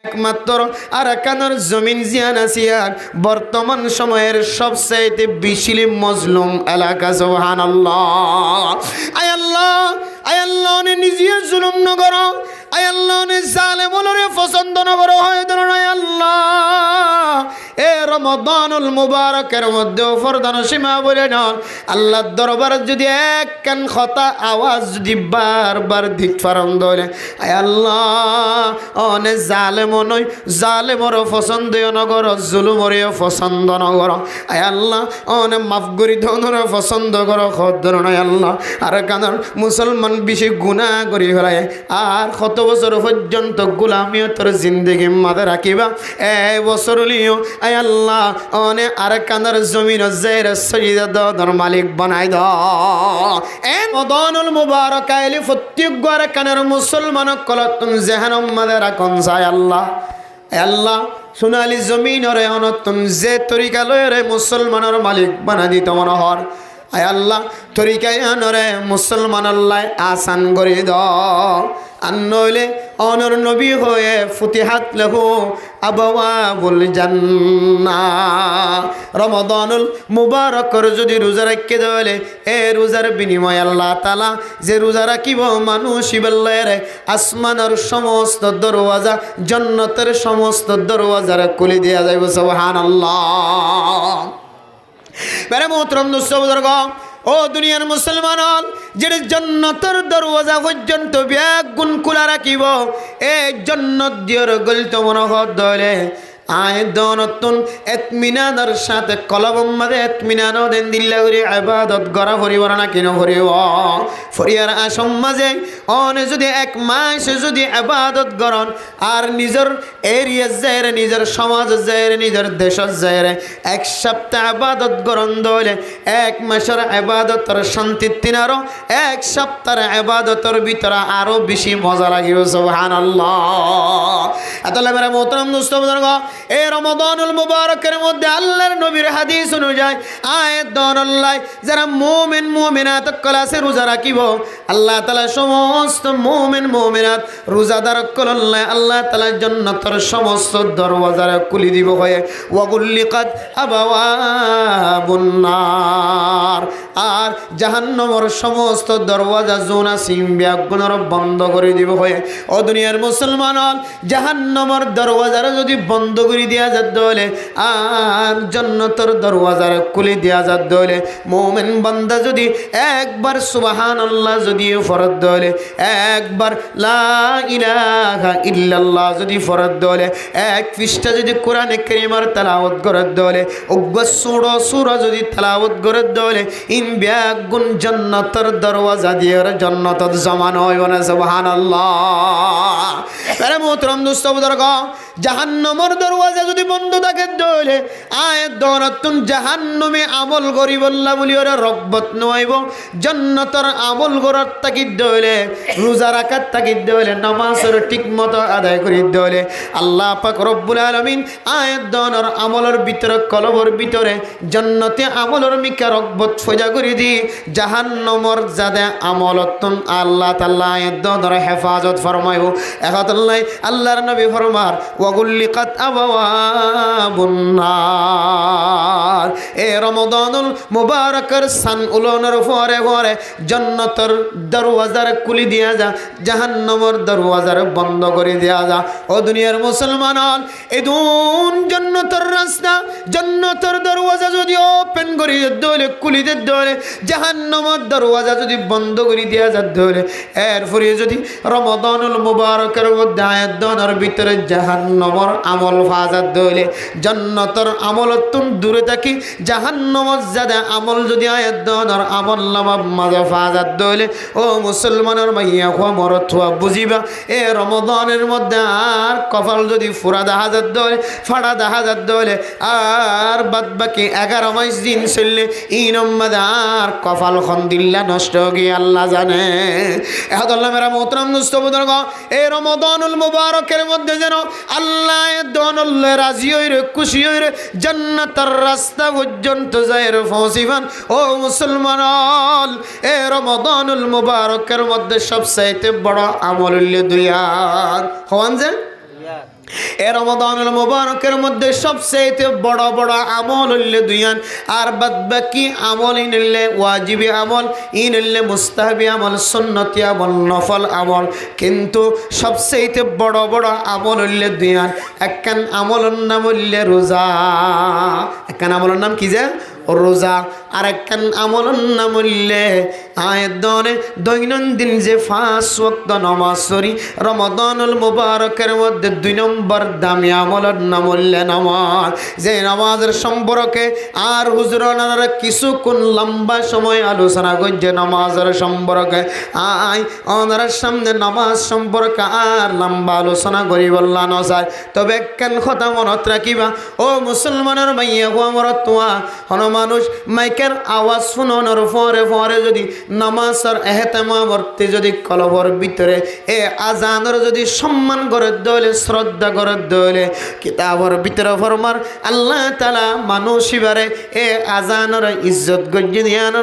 একমাত্র আরাকানের জমিন জিয়ানাসিয়ার বর্তমান সময়ের সবচাইতে বেশি মজলুম এলাকা। সুবহানাল্লাহ। আয় আল্লাহ নে নিজে জুলুম ন করো, আয় আল্লাহ নে জালেম বলরে পছন্দ ন করো, হয় ধরো আয় আল্লাহ এ রমাদানুল মুবারকের মধ্যে ফরদান সীমা বলে নন আল্লাহর দরবার যদি এক কান কথা আওয়াজ যদি বারবার দিক ফারম দলে, আয় আল্লাহ অনে জালেম নয়, জালেমরও পছন্দ নগর, জুলুমরেও পছন্দ নগর, আয় আল্লাহ অনে মাফ করি ধনর পছন্দ করো খদ্দর নয় আল্লাহ। আর কারণ মুসলমান বেশি গুনাহ করি ফেলায় আর কত বছর পর্যন্ত গোলামিও তোর জিন্দগি মাঝে রাখিবা, এই বছর লিও আয় আল্লাহ অনে আর কানার জমিন জের সজিদা দর মালিক বানাই দাও। এ রমাদানুল মুবারক আইলি প্রত্যেক আর কানার মুসলমান কলতুন জাহান্নাম মাঝে রাখুন যায় আল্লাহ। আল্লাহ সোনালি জমিন রে অনতুন যে তরিকা লয়ে মুসলমানের মালিক বানা দিত মনোহর, আয় আল্লাহ তরিকায় আনরে মুসলমান আল্লাহ আসান করে দাও। আর নইলে অনর নবী হয়ে ফুতিহাত লেহু আবওয়াবুল জান্নাহ। রমাদানুল মুবারকর যদি রোজা রাখতে দেওয়ালে এ রোজার বিনিময় আল্লাহ তাআলা যে রোজা রাখিব মানুষ ইবাল্লারে আসমানের সমস্ত দরওয়াজা, জান্নাতের সমস্ত দরওয়াজার খুলে দেয়া যাইব। সুবহানাল্লাহ। মেরে মোহতরম দোস্ত বুজুর্গ, ও দুনিয়ার মুসলমান যে জান্নাতের দরওয়াজা পর্যন্ত ব্যাগ গুণ খোলা রাখিব, এই জান্নাত দিয়র গলিত মনোহর দলে আয় দনতুন এতমিনানের সাথে কলবম মাদে এতমিনান দেন দিল্লা করে ইবাদত করা পরিবার না কেন করিব ফরিয়ার আসম মাঝে অনে যদি এক মাস যদি ইবাদত করন আর নিজের এরিয়া যায় নিজের সমাজ যায় নিজের দেশ যায় এক সপ্তাহ ইবাদত করন দলে এক মাসের ইবাদতের শান্তি তিনারো এক সপ্তাহের ইবাদতের ভিতরে আরো বেশি মজা লাগিব। সুবহানাল্লাহ। এতলে মেরা মোহতরম দোস্ত বুজুর্গ, এই রমাদানুল মুবারকের মধ্যে আল্লাহর নবীর হাদিস অনুযায়ী আয়াত দনল্লাহ যারা মুমিন মুমিনাত ক্লাসে রোজা রাখিব আল্লাহ তাআলা সমস্ত মুমিন মুমিনাত রোজাদার কল্লাহ আল্লাহ তাআলা জান্নাতের সমস্ত দরওয়াজা খুলে দিব হয়ে ওয়াগুল্লিকাত আবওয়াবুন নার, আর জাহান্নামের সমস্ত দরওয়াজা জোনা সিমবিয়াগুনর বন্ধ করে দিব হয়ে। ও দুনিয়ার মুসলমান জাহান্নামের দরওয়াজা যদি বন্ধ করে দিয়া যাত দলে আর জান্নাতের দরওয়াজার খুলে দিয়া যাত দলে মুমিন বান্দা যদি একবার সুবহানাল্লাহ যদি ফরজ দলে একবার লা ইলাহা ইল্লাল্লাহ যদি ফরজ দলে এক পৃষ্ঠা যদি কোরআনে কারীমের তেলাওয়াত করে দলে উগ্র সূরা যদি তেলাওয়াত করে দলে ইন ব্যাগুন জান্নাতের দরওয়াজা দিয়ে জান্নাতত জমান হইব না। সুবহানাল্লাহ। আরে মোহতরম দোস্ত বুজুর্গ, জাহান্নামের দরওয়াজা যদি বন্ধ থাকে দলে আয়াত দনতুন জাহান্নামে আমল করিবল্লা বলি ওরা রগবত নইব জান্নাতের আমল করার তাকিদ দলে রোজা রাখার তাকিদ দলে নামাজের ঠিকমতো আদায় করি দলে আল্লাহ পাক রব্বুল আলামিন আয়াত দনর আমলের ভিতরে কলবর ভিতরে জান্নাতে আমলের মিকা রগবত ফজা করে দি জাহান্নামের যাদে আমলতুন আল্লাহ তাআলা আয়াত দনর হেফাজত ফরমাইব। একাতাল্লাহ আল্লাহর নবী ফরমার ওয়াগুল্লিকাত আবওয়াবুন নার। এ রমাদানুল মুবারকের সান উলনের পরে পরে জান্নাতের দরওয়াজার খুলে দিয়া যা, জাহান্নামের দরওয়াজার বন্ধ করে দেয়া যা। ও দুনিয়ার মুসলমান এই দুন জান্নাতের রাস্তা জান্নাতের দরওয়াজা যদি ওপেন করে দলে খুলে দে দলে জাহান্নামের দরওয়াজা যদি বন্ধ করে দেয়া যা দলে এরপরে যদি রমাদানুল মুবারকের মধ্যে আয়াত দনের ভিতরে জাহান্নামের আমল ফাজাত দলে জান্নাতের আমলতুন দূরে থাকি জাহান্নামের যাদে আমল যদি আয়াত দনের আমল নামা মাঝে ফাজাত দলে ও মুসলমানের মাইয়া খোয়া মরত হওয়া বুঝিবা এ রমাদানের মধ্যে আর কপাল যদি ফুরা দেখা যাত দলে ফাড়া দেখা যাত দলে আর বাদ বাকি 11 মাস দিন চললে ইনম্মাদে আর কপাল খন দিল্লা নষ্ট গিয়ে আল্লাহ জানে। এহদুল্লাহ মেরা মোহতরম দোস্ত বুজুর্গ, এই রমাদানুল মুবারকের মধ্যে যেন আল্লাহ দনল্লাহ রাজি হইরে খুশি হইরে জান্নাতের রাস্তা পর্যন্ত যায় পৌঁছিবান। ও মুসলমান এ রমাদানুল মুবারকের মধ্যে সবচাইতে বড় আমল হইল দুইয়ার হওয়ান যে এ রমাদানুল মুবারকের মধ্যে সবচেয়ে বড় বড় আমল হইলে দুইয়ান, আর বাদ বাকি আমল ইনলে ওয়াজিবি আমল, ইনলে মুস্তাহাবি আমল, সুন্নতি আমল, নফল আমল। কিন্তু সবচেয়ে বড় বড় আমল হইলে দুইয়ান। একখান আমলের নাম হইলে রোজা। একখান আমলের নাম কি যে রোজা। আর একখান আমলের নাম হইলে দৈনন্দিন যে 5 ওয়াক্ত নামাজ পড়ি রমাদানুল মুবারকের মধ্যে 2 নম্বর দামি আমলের নাম হইলে নামাজ। যে নামাজের সম্পর্কে আর হুজুর ওনারা কিছুক্ষণ লম্বা সময় আলোচনা করছে নামাজের সম্পর্কে। ওনার সামনে নামাজ সম্পর্কে আর লম্বা আলোচনা করি বললা নসার। তবে একখান কথা মনত রাখিবা, ও মুসলমানের মাইয়া আমার তোয়া মানুষ মাইকের আওয়াজ শুনানোর পরে পরে যদি নামাজের এহতেমাবর্তী যদি কলবর ভিতরে আজানের যদি সম্মান করে দলে শ্রদ্ধা করে দলে কিতাবর ভিতরে ফরমার আল্লাহ তাআলা মানুষ ইবারে আজানের ইজ্জত গজ্জি দিয়ান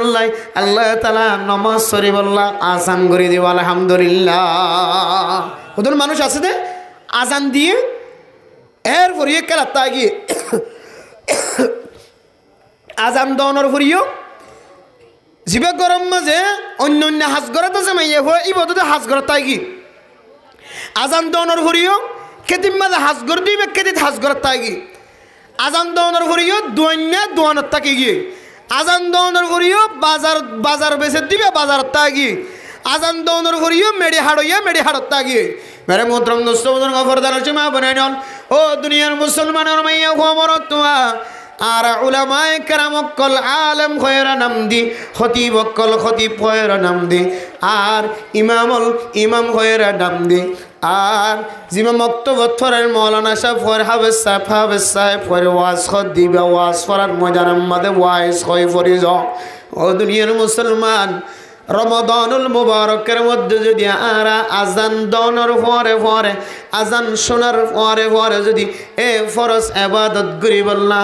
আল্লাহ তাআলা নামাজ শরীফল্লাহ আসান করে দিব। আলহামদুলিল্লাহ। ওদের মানুষ আছে দে আজান দিয়ে এরপরে কেরাতা গিয়ে আজান দনের ফুরিও জিবে গরম মাঝে অন্য অন্য হাজ ঘরত আছে মাইয়া হো এই বদতে হাজ ঘর তাই কি আজান দনের ফুরিও কেতিম মাঝে হাজ ঘর দিবে কেতিত হাজ ঘর তাই কি আজান দনের ফুরিও দুয়ান্না দুয়ানত তাকে গিয়ে আজান দনের ফুরিও বাজার বাজার বেচে দিবে বাজার তাই কি আজান দনের ফুরিও মেডি হাড়ইয়া মেডি হাড়ত তাই কি মেরে মোহতরম দোস্ত বন্ধুর খবরদার সীমা বনাই নন। ও দুনিয়ার মুসলমানের মাইয়া হো মরত তোমা আর উলামায়ে কেরাম অক্কল আলেম খয়রা নাম দি, খতিব অক্কল খতিব খয়রা নাম দি, আর ইমাম খয়রা নাম দি, আর জিমা মক্তবথরের মৌলানা সাহেব ফর হাফেজ সাহেব ফর ওয়াজ খত দিবা ওয়াজ ফরার মজার মাদে ওয়াজ খয় ফরি যাও। ও দুনিয়ার মুসলমান রমাদানুল মুবারকের মধ্যে যদি আরা আজান দনের পরে পরে আজান শোনার পরে পরে যদি ফরজ ইবাদত করি বললা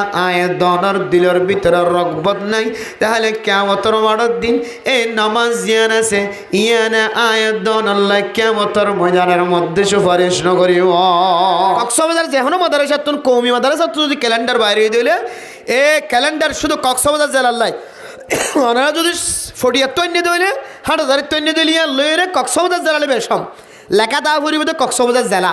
দনের দিলের ভিতরে রগবত নাই, তাহলে কিয়ামতের মাঠের দিন নামাজ জিয়ান আছে ইয়ানা দন আল্লাহ কিয়ামতের ময়দানের মধ্যে সুপারিশ নকরিব। কক্সবাজার যেখানে মাদ্রাসা তুন কওমি মাদ্রাসা যদি ক্যালেন্ডার বাইরে দিলে ক্যালেন্ডার শুধু কক্সবাজার জেলার লাই ওনারা যদি 40 তৈন্য দিলে 8,000 তৈন্য দিলিয়া লইরে কক্সবাজার জেলা বেশম লেখা দা ফুরিব কক্সবাজার জেলা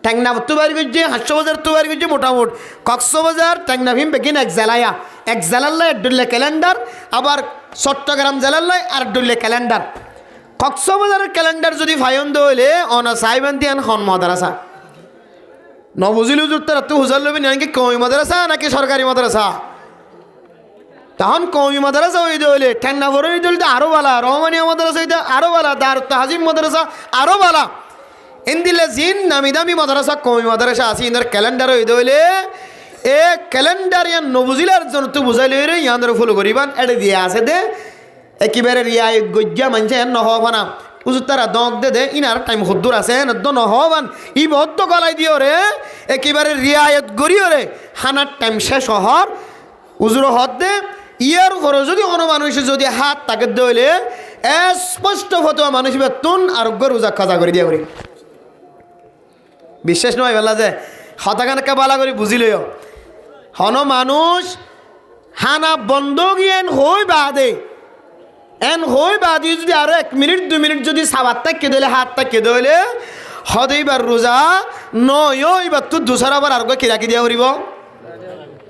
টেংনাফ তো বাড়ি গিয়ে হাস্যবাজার তো বাড়ি গিয়ে মোটামুট কক্সবাজার টেংনাফিম বেগিন এক জেলায়া এক জেলাল্লাই ডুল্লে ক্যালেন্ডার, আবার চট্টগ্রাম জেলাল্লাই আর ডুল্লে ক্যালেন্ডার। কক্সবাজারের ক্যালেন্ডার যদি ফাইন দইলে অনা সাইবান দিয়ান খন মাদ্রাসা নবুজিল হুজুর তার তো হুজার লবি নাকি কওমি মাদ্রাসা নাকি সরকারি মাদ্রাসা, তখন কওমি মাদ্রাসা ওই দইলে টেংনাফর ওই দইলে আরো বালা, রহমানিয়া মাদ্রাসা ওইটা আরো বালা, দারুত তাহজিম মাদ্রাসা আরো বালা। ইন্দিলে জিন নামি দামি মাদ্রাসা কওমি মাদ্রাসা আছে ইন্দার ক্যালেন্ডার ওই দইলে ক্যালেন্ডার ইয়ান নবুজিলার জন্য তো বুঝাইলে রে ইয়াদের ফলো করিবান এড়ে দিয়ে আছে দে একেবারে রিয়ায়ত গজ্জা মানছে নহবানা উজুর তারা দক দে ইনার টাইম হদ্দুর আছে নদ্দ নহবান ই বদ্ধ গলাই দিও রে একেবারে রিয়ায়ত গড়িও রে হানার টাইম শেষ হর উজুর হদ দে ইয়ার ঘরে যদি কোনো মানুষে যদি হাত তাকে দইলে স্পষ্ট ফতোয়া মানুষ বেতুন আরোগ্য রোজা খাজা করে দিয়া করি বিশ্বাস নয় বেলা যে হতাকানকে বালা করে বুঝিলেও হন মানুষ হানা বন্ধ গিয়েন হই বাদে এন হই বাদে যদি আরো 1 মিনিট 2 মিনিট যদি সাবাত তাকে দিলে হাত তাকে দিলে হদেইবার রোজা নয় এবার তো দুসরা আবার আরোগ্য কি রাখি দিয়া করিব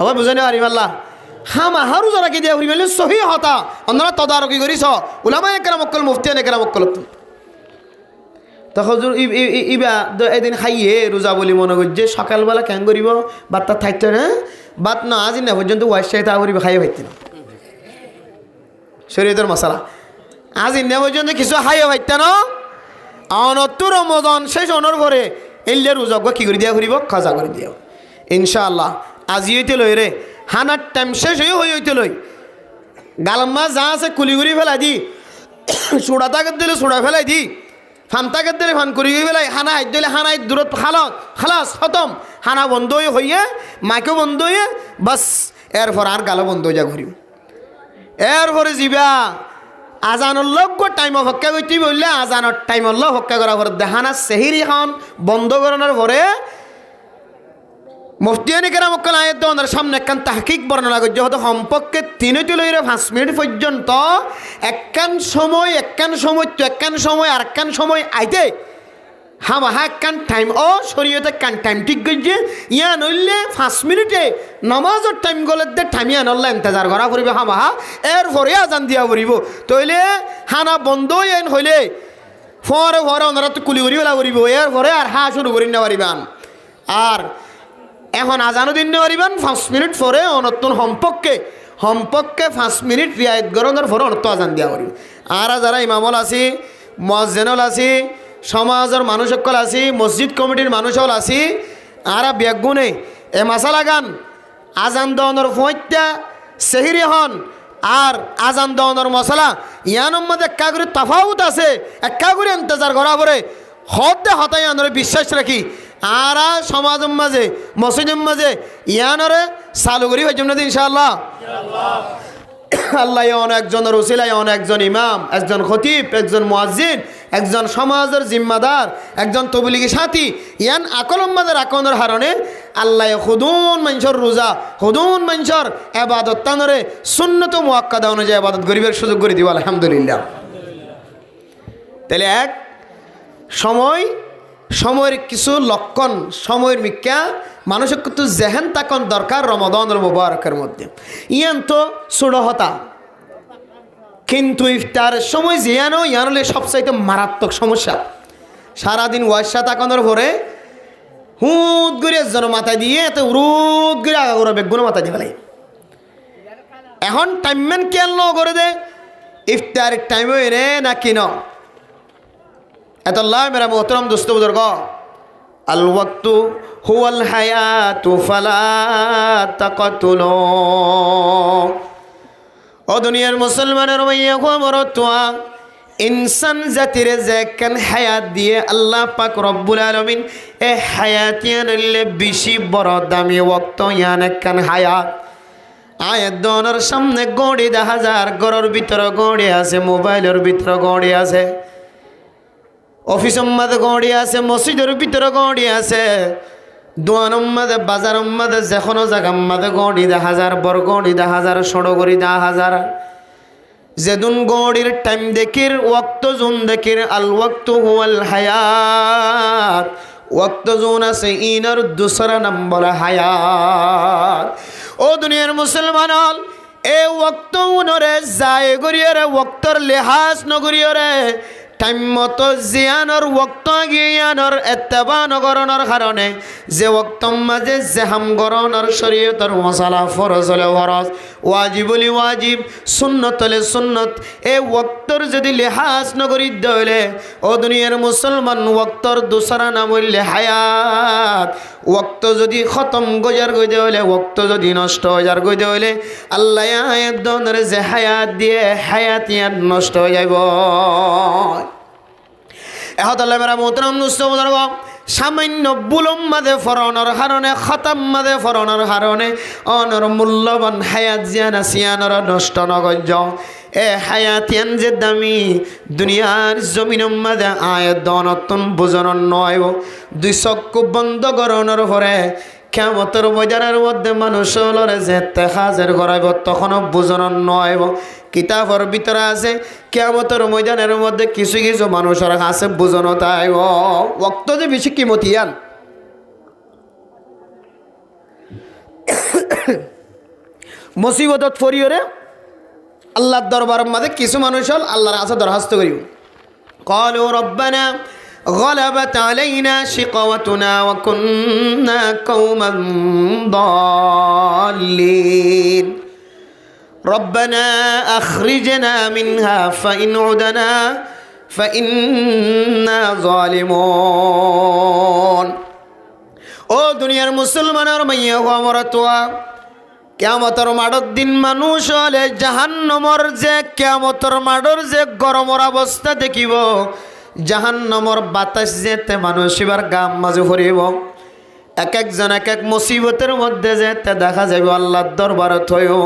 আবার বুঝানি আরিমাল্লাহ হামা হারু যারা কি দিয়া করিব সহি হতা অন্যরা তদারকি করিস উলামায়ে কেরাম অক্কল মুফতিয়ানে কেরাম অক্কল তখন ইবা এদিন খাইয়ে রোজা বলি মনে করছে সকালবেলা কেন করিব বাত্তা থাকতো না বাত না আজি না পর্যন্ত ওয়াইস চাই তা করিব খাইয়ে পাইতে না শরীয়তের মশলা আজি না পর্যন্ত কিছু খাইয়ে পাইতে না অনতুর রমজান শেষ অনর ঘরে এলে রোজা কি করে দিয়া করিব খাজা করে দিয়া ইনশাআল্লাহ আজি হইতে লই রে হানার টাইম শেষ হইতে লই গালম্মা যা আছে কুলি গুড়ি ফেলাই দি সোড়া তাকে দিলে সোড়া ফেলাই দি ফান তাকে দিলে ফান করি ফেলাই হানা হাইত দিলে হানাই দূরত খালাস খতম হানা বন্ধ হইয়ে মাইকে বন্ধ হইয়ে বাস এরপর আর গালো বন্ধ হয়ে যা ঘুরিব এরপরে যাবা আজানোর লগ্য টাইম হক্কা করতে বললে আজানোর টাইম হক্কা করার পরে দেহানা সেহিরি খান বন্ধ করানোর পরে মুফতিয়ানি কেরামকল আয়াত ওনার সামনে একখান তাহকিক বর্ণনা করছে হয়তো সম্পর্কে 3 মিনিট পর্যন্ত একখান সময় আর একখান সময় আইতে হামাহা একখান টাইম ও শরীয়তে একখান টাইম ঠিক করছে ইয়া নইলে 5 মিনিটে নমাজের টাইম গলে টাইম ইয়া নল্লা ইন্তজার করা পড়িব হামাহা এরপরে আজান দিয়া পড়িব তইলে হানা বন্ধ এন হইলে পরে ওনারা তো কুলি করি বেলা করিব এরপরে আর শুরু করি না পারিবান আর এখন আজানও দিন পারিবেন 5 মিনিট পরে অনতুন সম্পর্কে 5 মিনিট রিয়ায়ত গরণের পরে অনত আজান দিয়া পারিব আর যারা ইমামল আছি মুয়াজ্জিনুল আছি সমাজের মানুষ সকল আছি মসজিদ কমিটির মানুষ হল আছি আর বেগুনে এ মাসালা গান আজান দেওয়ানোর ফইটা সেহিরি হন আর আজান দেওয়ানোর মশলা ইয়ানোর মধ্যে একা করে তফাউত আছে একা করে ইন্তজার করা পরে হতাই আনরে বিশ্বাস রাখি আর সমাজের মাঝে মসজিদের মাঝে ইয়ানরে চালু করি হয়েছে না ইনশাআল্লাহ আল্লাহ একজনের ওসিলায় একজন ইমাম একজন খতিব একজন মুয়াজ্জিন একজন সমাজের জিম্মাদার একজন তবলিগি সাথী ইয়ান আকলম্মাদের আকনের হারণে আল্লাহ হুদুন মানুষের রোজা হুদুন মানুষের এবাদত তানরে সুন্নত মুআক্কাদা অনুযায়ী এবাদত গরিবের সুযোগ করে দিব আলহামদুলিল্লাহ। তাহলে এক সময়ের কিছু লক্ষণ সময়ের মিক্কা মানুষের কিন্তু জেহেন তাকন দরকার রমাদানের মুবারকের মধ্যে ইয়ান তো সুড়হতা কিন্তু ইফতারের সময় ইয়ানলে সবচাইতে মারাত্মক সমস্যা সারাদিন ওয়াশা তাকানোর পরে হুদ করে একজন মাথায় দিয়ে এত উরুদ করে আগা করে বেগুনো মাথায় দিয়ে ফেলে এখন টাইমম্যান কেন করে দে ইফতারের টাইম রে না কিন এতল্লাহ মেরা মোহতরম দোস্ত বুজুর্গ আল ওয়াক্তু হুয়াল হায়াতু ফালা তাকাতুলু ও দুনিয়ার মুসলমানের মাইয়া খবরতোয়া ইনসান জাতির যে কেন হায়াত দিয়ে আল্লাহ পাক রব্বুল আলামিন এ হায়াত ইয়ানলে বেশি বড় দামি ওয়াক্ত ইয়ান কেন হায়াত আয়াত দোনার সামনে গড়ি 10,000 ঘরের ভিতরে গড়ি আছে মোবাইলের ভিতরে গড়ি আছে অফিসের মধ্যে গড়ি আছে মসজিদের ভিতরে গড়ি আছে দোয়ানোর মধ্যে বাজারের মধ্যে যে কোনো জায়গার মধ্যে গড়ি 10,000 বড় গড়ি 10,000 ষোড় গড়ি 10,000 যেদুন গড়ির টাইম দেখির ওয়াক্ত জুন দেখির আল ওয়াক্ত হুয়াল হায়াত ওয়াক্ত জুন আছে ইনার দুসরা নম্বর হায়াত ও দুনিয়ার মুসলমান এ ওয়াক্ত উনরে যায় গড়িয়ারে ওয়াক্তর লেহাজ নগরিয়রে টাইম মতো জিয়ানোর ওয়াক্ত গিয়ানোর এত্তেবা নগরণের কারণে যে ওয়াক্তর মাঝে জেহাম গরণের শরীয়তের মশালা ফরজ হলে ফরজ ওয়াজিব হলে ওয়াজিব সুন্নত হলে সুন্নত এই ওয়াক্তর যদি লেহাজ নগরী দইলে ও দুনিয়ার মুসলমান ওয়াক্তর দুসরা নাম হইলে হায়াত ওয়াক্ত যদি খতম গজার গইতে হইলে ওয়াক্ত যদি নষ্ট হইয়ার গইতে হইলে আল্লাহ আয়াত দনের যে হায়াত দিয়ে হায়াত ইয়াত নষ্ট হয়ে যাইব এহতাল্লাহ মেরা মোহতরম দুস্থ বুজুর্গ সামান্য বুলম মাদে ফরণর হারণে খতম মাদে ফরণর হারণে অনর মূল্যবান হায়াত জিয়ান আসিয়ানর নষ্ট নগজ এ হায়াতিয়ান যে দামি দুনিয়ার জমিনের মাঝে আয়াত দনতন বুঝানোর নয় দুই চক্ষু বন্ধ করণর পরে কিয়ামতের ময়দানের মধ্যে মানুষ লড়ে যে হাজির করাইব তখনও বুঝানোর নয় কিতাবের ভিতরে আছে কিয়ামতের ময়দানের মধ্যে কিছু কিছু মানুষের কাছে বুঝানো তাই ওয়াক্ত যে বেশি কিমতিয়ান মুসিবতত ফরিয়রে আল্লাহর দরবারের মধ্যে কিছু মানুষ হল আল্লাহর কাছে দরখাস্ত করিব ক্বালু রব্বানা غلبت علينا شقوتنا وكنا قوما ضالين ربنا أخرجنا منها فإن عدنا فإنا ظالمون ও দুনিয়ার মুসলমানের মাইয়া হওয়া মরতোয়া কিয়ামতের মাঠের দিন মানুষ হলে জাহান্নামের যে কিয়ামতের মাঠের যে গরমের অবস্থা দেখিব জাহান্নামের বাতাস যেতে মানুষ এবার গাম মাঝে ফুরিব এক একজন এক এক মুসিবতের মধ্যে যেতে দেখা যাবে আল্লাহর দরবারে থইও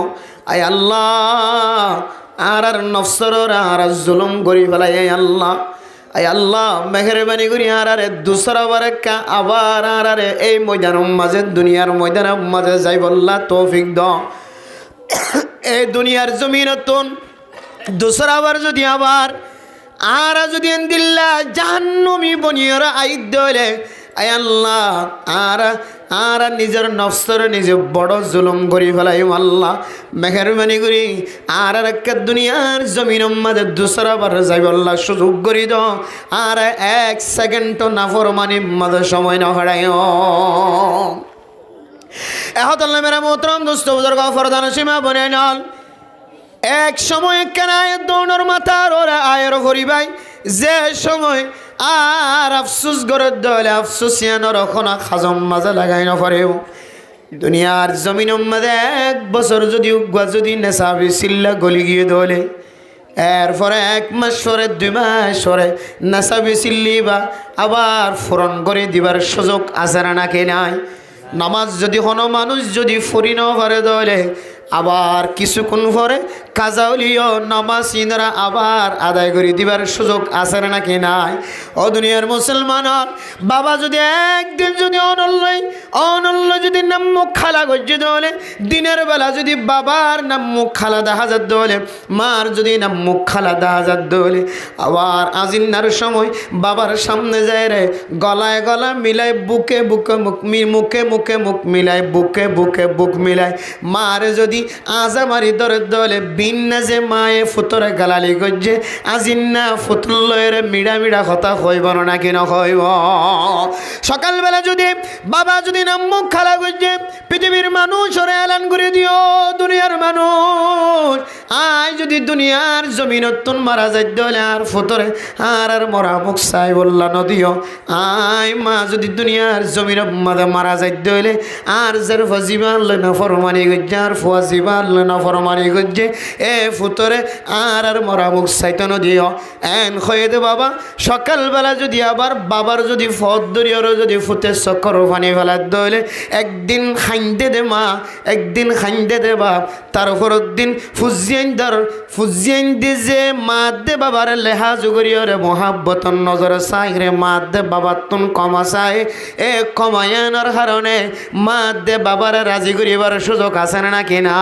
আয় আল্লাহ আর নফসর আর জুলুম করি ফেলাই আল্লাহ আয় আল্লাহ মেহেরবানি করি আরে দুসরা বারেকা আবার আরে এই ময়দানের মাঝে দুনিয়ার ময়দানের মাঝে যাই বল্লা তৌফিক দাও। এই দুনিয়ার জমিনতুন দুসরা বার যদি আবার আর যদি দিল্লা জাহান্নামী বনিয়র আইদ হলে আয় আল্লাহ আর নিজের নফসর নিজে বড় জুলুম করি ফেলাইম আল্লাহ মেহেরবানি করি আর একটা দুনিয়ার জমিনের মাঝে দুসরা বার যাইব আল্লাহ সুযোগ করি দাও আর 1 সেকেন্ড নাফরমানি মাঝে সময় না হারাই। এখন আল্লাহ মেরা মোহতরম দোস্ত বুজুর্গ ফরদান সীমা বনে নল এক সময় কেনায় দৌড়র মাথার ওরা আয়ের হরিবাই যে সময় আর আফসুস গরত দলে আফসুসিয়ানোর ওখানে খাজম মাঝে লাগাই নফরেও দুনিয়ার জমিনের মাঝে 1 বছর যদি উগুয়া যদি নেশাবি সিল্লা গলি গিয়ে দলে এরপরে 1 মাস পরে 2 মাস পরে নেশাবি সিল্লি বা আবার ফোরন করে দিবার সুযোগ আছে না নাকি নাই? নামাজ যদি কোনো মানুষ যদি ফরি না পারে দলে আবার কিছুক্ষণ পরে কাজাউলিও নামাজ ইনারা আবার আদায় করে দিবার সুযোগ আছে নাকি নাই? ও দুনিয়ার মুসলমানের বাবা যদি একদিন যদি অনল্য যদি নাম মুখ খালা গজ্জে দলে দিনের বেলা যদি বাবার নাম মুখ খালা দেখা যাত দলে মার যদি নাম মুখ খালা দেখা যাত দলে আবার আজিন্নার সময় বাবার সামনে যায় রে গলায় গলা মিলাই বুকে বুকে মুখ মিলাই বুকে বুক মিলাই মার যদি আজামারি দরে দলে বিন্না যে মায়ে ফুতরে গালালি গজ্জে আজিন্না ফুতুল্লয়ের মিড়া কথা হইব নাকি নহইব? সকালবেলা যদি বাবা যদি নাম মুখ খালা গজ্জে পৃথিবীর মানুষ ওরে এলান করে দিও দুনিয়ার মানুষ আয় যদি দুনিয়ার জমিনতুন মারা যাই দলে আর ফুতরে আর মরা মুখ চাই বললা নদিও আয় মা যদি দুনিয়ার জমিন মাদা মারা যাই দলে আর যার ফজিবান না ফরমানি গজ্জে আর ফজিবান না ফরমানি গজ্জে এ ফুতরে আর মরা মুখ চাইতে নদিও এন খয়ে দে বাবা সকালবেলা যদি আবার বাবার যদি ফদ দরিয়র যদি ফুতে চক্কর পানি ফেলার দলে একদিন খাইন্দে দে মা একদিন খাইন্দে দে বাপ তার উপর দিন ফুজিয়াইন দে যে মা দে বাবার লেহা জুগরিয়রে মহাব্বতন নজর চাই রে মা দে বাবার তুন কমা চাই এ কমায়ানোর কারণে মা দে বাবার রাজি করিবার সুযোগ আছে নাকি না?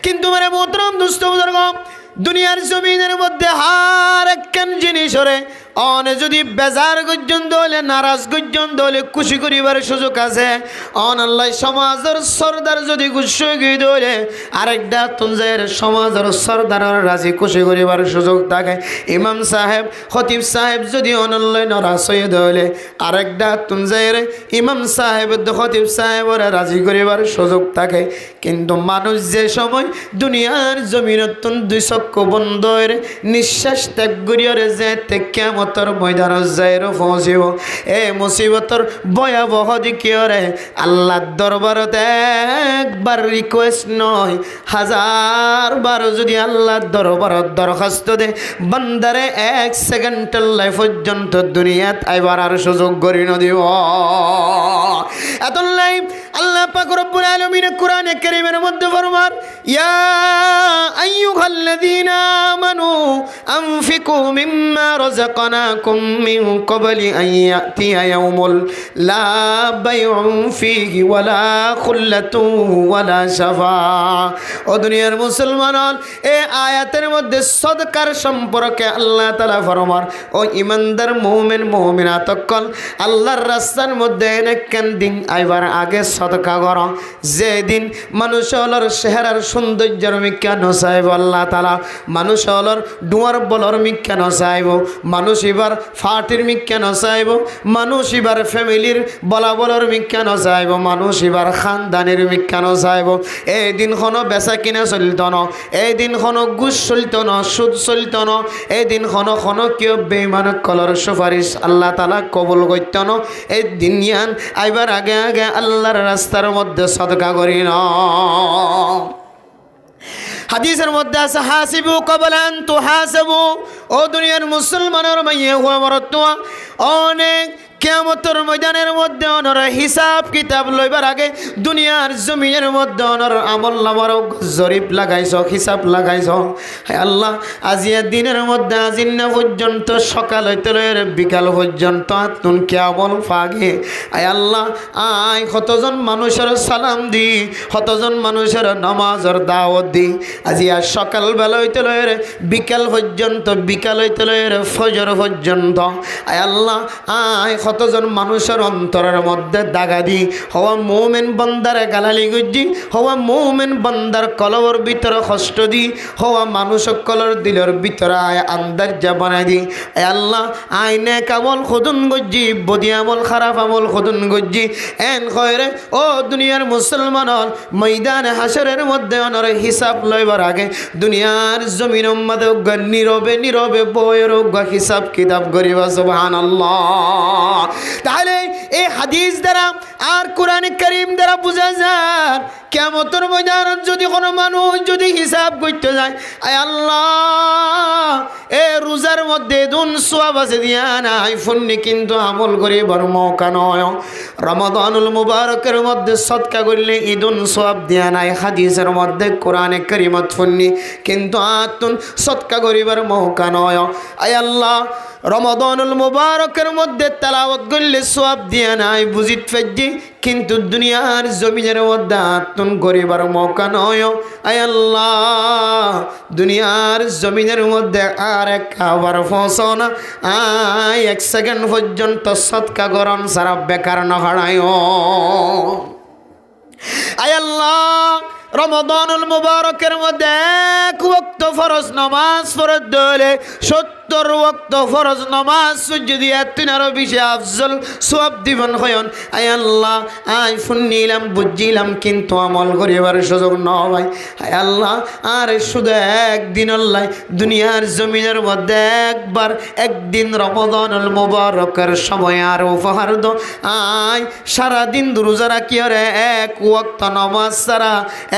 কিন্তু মানে মোহতরম দুস্থ বুজুর্গ দুনিয়ার জমিনের মধ্যে হার একখান জিনিস ওরে অনে যদি বেজার পর্যন্ত হলে নারাজ পর্যন্ত হলে খুশি করিবার সুযোগ আছে অন আল্লাহ সমাজের সর্দার যদি গুস্ব গিয়ে দলে আরেকটা তুঞ্জের সমাজের সর্দার রাজি খুশি করিবার সুযোগ থাকে ইমাম সাহেব খতিব সাহেব যদি অনল্লয় নারাজ হয়ে দলে আরেকটা তুঞ্জের ইমাম সাহেব খতিব সাহেবের রাজি করিবার সুযোগ থাকে। কিন্তু মানুষ যে সময় দুনিয়ার জমিনতুন 2 চক্ষু বন্ধের নিঃশ্বাস ত্যাগ করিয়ারে যে কেমতর ময়দান যাইর পৌঁছিব এ মুসিবতর ভয়াবহ দিকিয়রে আল্লাহর দরবারতে একবার রিকোয়েস্ট নয় 1000 বার যদি আল্লাহর দরবারত দরখাস্ত দে বান্দারে 1 সেকেন্ডের লাইফ পর্যন্ত দুনিয়াত আইবার আর সুযোগ করি ন দিব। এতলাই আল্লাহ পাক রব্বুল আলামিন কোরআনে কারীমের মধ্যে ফরমান ইয়া আইয়ুহাল্লাযীনা আমানু আনফিকু মিম্মা রাযাকনাকুম মিন ক্বাবলি আন ইয়াতিয়া ইয়াউমুল লা বাইউন ফীহি ওয়ালা খুল্লাতু ওয়ালা শাফাআ। ও দুনিয়ার মুসলমান এই আয়াতের মধ্যে সদকার সম্পর্কে আল্লাহ তাআলা ফরমান ও ঈমানদার মুমিন মুমিনাত কল আল্লাহর রাস্তার মধ্যে নেককান দিন আইবার আগে সদকা করো যেদিন মানুষ হলর চেহারার সৌন্দর্যের মিক্কা নচাইব আল্লাহ তাআলা মানুষ হলর ডুয়ার বলর মিক্কা নচাইব মানুষ এবার ফাটির মিক্কা নচাইব মানুষ এবার ফ্যামিলির বলাবলর মিক্কা নচাইব মানুষ এবার খানদানের মিক্কা নচাইব এই দিনখনো বেচা কিনা চলিত ন এই দিনখনো ঘুষ চলিত ন সুদ চলিত ন এই দিনখনো কিয় বেঈমান কলর সুপারিশ আল্লাহ তাআলা কবুল করত ন এই দিনিয়ান আইবার আগে আগে আল্লাহর রাস্তার মধ্যে সদকা করি না। হাদিসের মধ্যে আছে হাসিবু ক্বাবলা আন তুহাসাবু। ও দুনিয়ার মুসলমানের মাইয়ে হুয়া মরতুয়া অনেক কিয়ামতের ময়দানের মধ্যে অনর হিসাব কিতাব লইবার আগে দুনিয়ার জমিনের মধ্যে অনর আমল নামার জরিপ লাগাইছ, হিসাব লাগাইছ। হে আল্লাহ, আজিয়া দিনের মধ্যে আজিন না পর্যন্ত সকাল হইতে লইরে বিকাল পর্যন্ত তুন কে আমল পাগে। আয় আল্লাহ, আয় কতজন মানুষের সালাম দি, কতজন মানুষের নামাজের দাওয়াত দি। আজিয়া সকালবেলা হইতে লইরে বিকাল পর্যন্ত, বিকাল হইতে লইরে ফজর পর্যন্ত। আয় আল্লাহ, আয় কতজন মানুষের অন্তরের মধ্যে দাগা দি। হওয়া মুমিন বান্দারে গালালি গুজি, হওয়া মুমিন বান্দার কলবর ভিতরে কষ্ট দি, হওয়া মানুষ কলর দিলর ভিতরে আয় আন্দাজা বানাই দি। এ আল্লাহ, আইনে কামল খুদুন গজি, বদি আমল খারাপ আমল খুদুন গজি। এন খয়রে ও দুনিয়ার মুসলমান ময়দানে হাসরের মধ্যে অনর হিসাব লইবার আগে দুনিয়ার জমিন মধ্যে নীরবে নীরবে বইয়ের হিসাব কিতাব করিবা। সুবহানাল্লাহ। তাহলে এই হাদিস দ্বারা আর কোরআন কারীম দ্বারা বোঝা যায় কিয়ামতের ময়দানত যদি কোনো মানুষ যদি হিসাব করতে যায়, আয় আল্লাহ, এ রোজার মধ্যে দুন সওয়াব আছে দিয়া নাই ফুন্নি, কিন্তু আমল করিবার মৌকা নয়। রমাদানুল মুবারকের মধ্যে সদকা করলে ঈদুন সওয়াব দিয়া নাই হাদিসের মধ্যে কোরআনে কারীমত ফুন্নি, কিন্তু আতুন সদকা করিবার মৌকা নয়। আয় আল্লাহ, রমাদানুল মুবারকের মধ্যে তেলাওয়াত করলে সওয়াব দিয়া নাই বুঝিত ফেজি, কিন্তু দুনিয়ার জমিনের মধ্যে আতুন করিবার মৌকা নয়। আয় আল্লাহ, দুনিয়ার জমিনের মধ্যে আর এক খাবার ফসনা, আয় 1 সেকেন্ড পর্যন্ত সদকা গরম সারা বেকার না হারায়। আয় আল্লাহ, রমাদানুল মুবারকের মধ্যে 1 ওয়াক্ত ফরজ নামাজ পড়তে হলে 70 ওয়াক্ত ফরজ নামাজ যদি এতনারও বেশি আফজল সওয়াব দিবেন হয়ন। আয় আল্লাহ, আই শুনিলাম বুঝিলাম, কিন্তু আমল করিবার সুযোগ নয়। আয় আল্লাহ, আর শুধু একদিন আল্লাহ দুনিয়ার জমিনের মধ্যে একবার একদিন রমাদানুল মুবারকের সময় আর উপহার দো। আয় সারাদিন রোজা রাখি আর 1 ওয়াক্ত নামাজ ছাড়া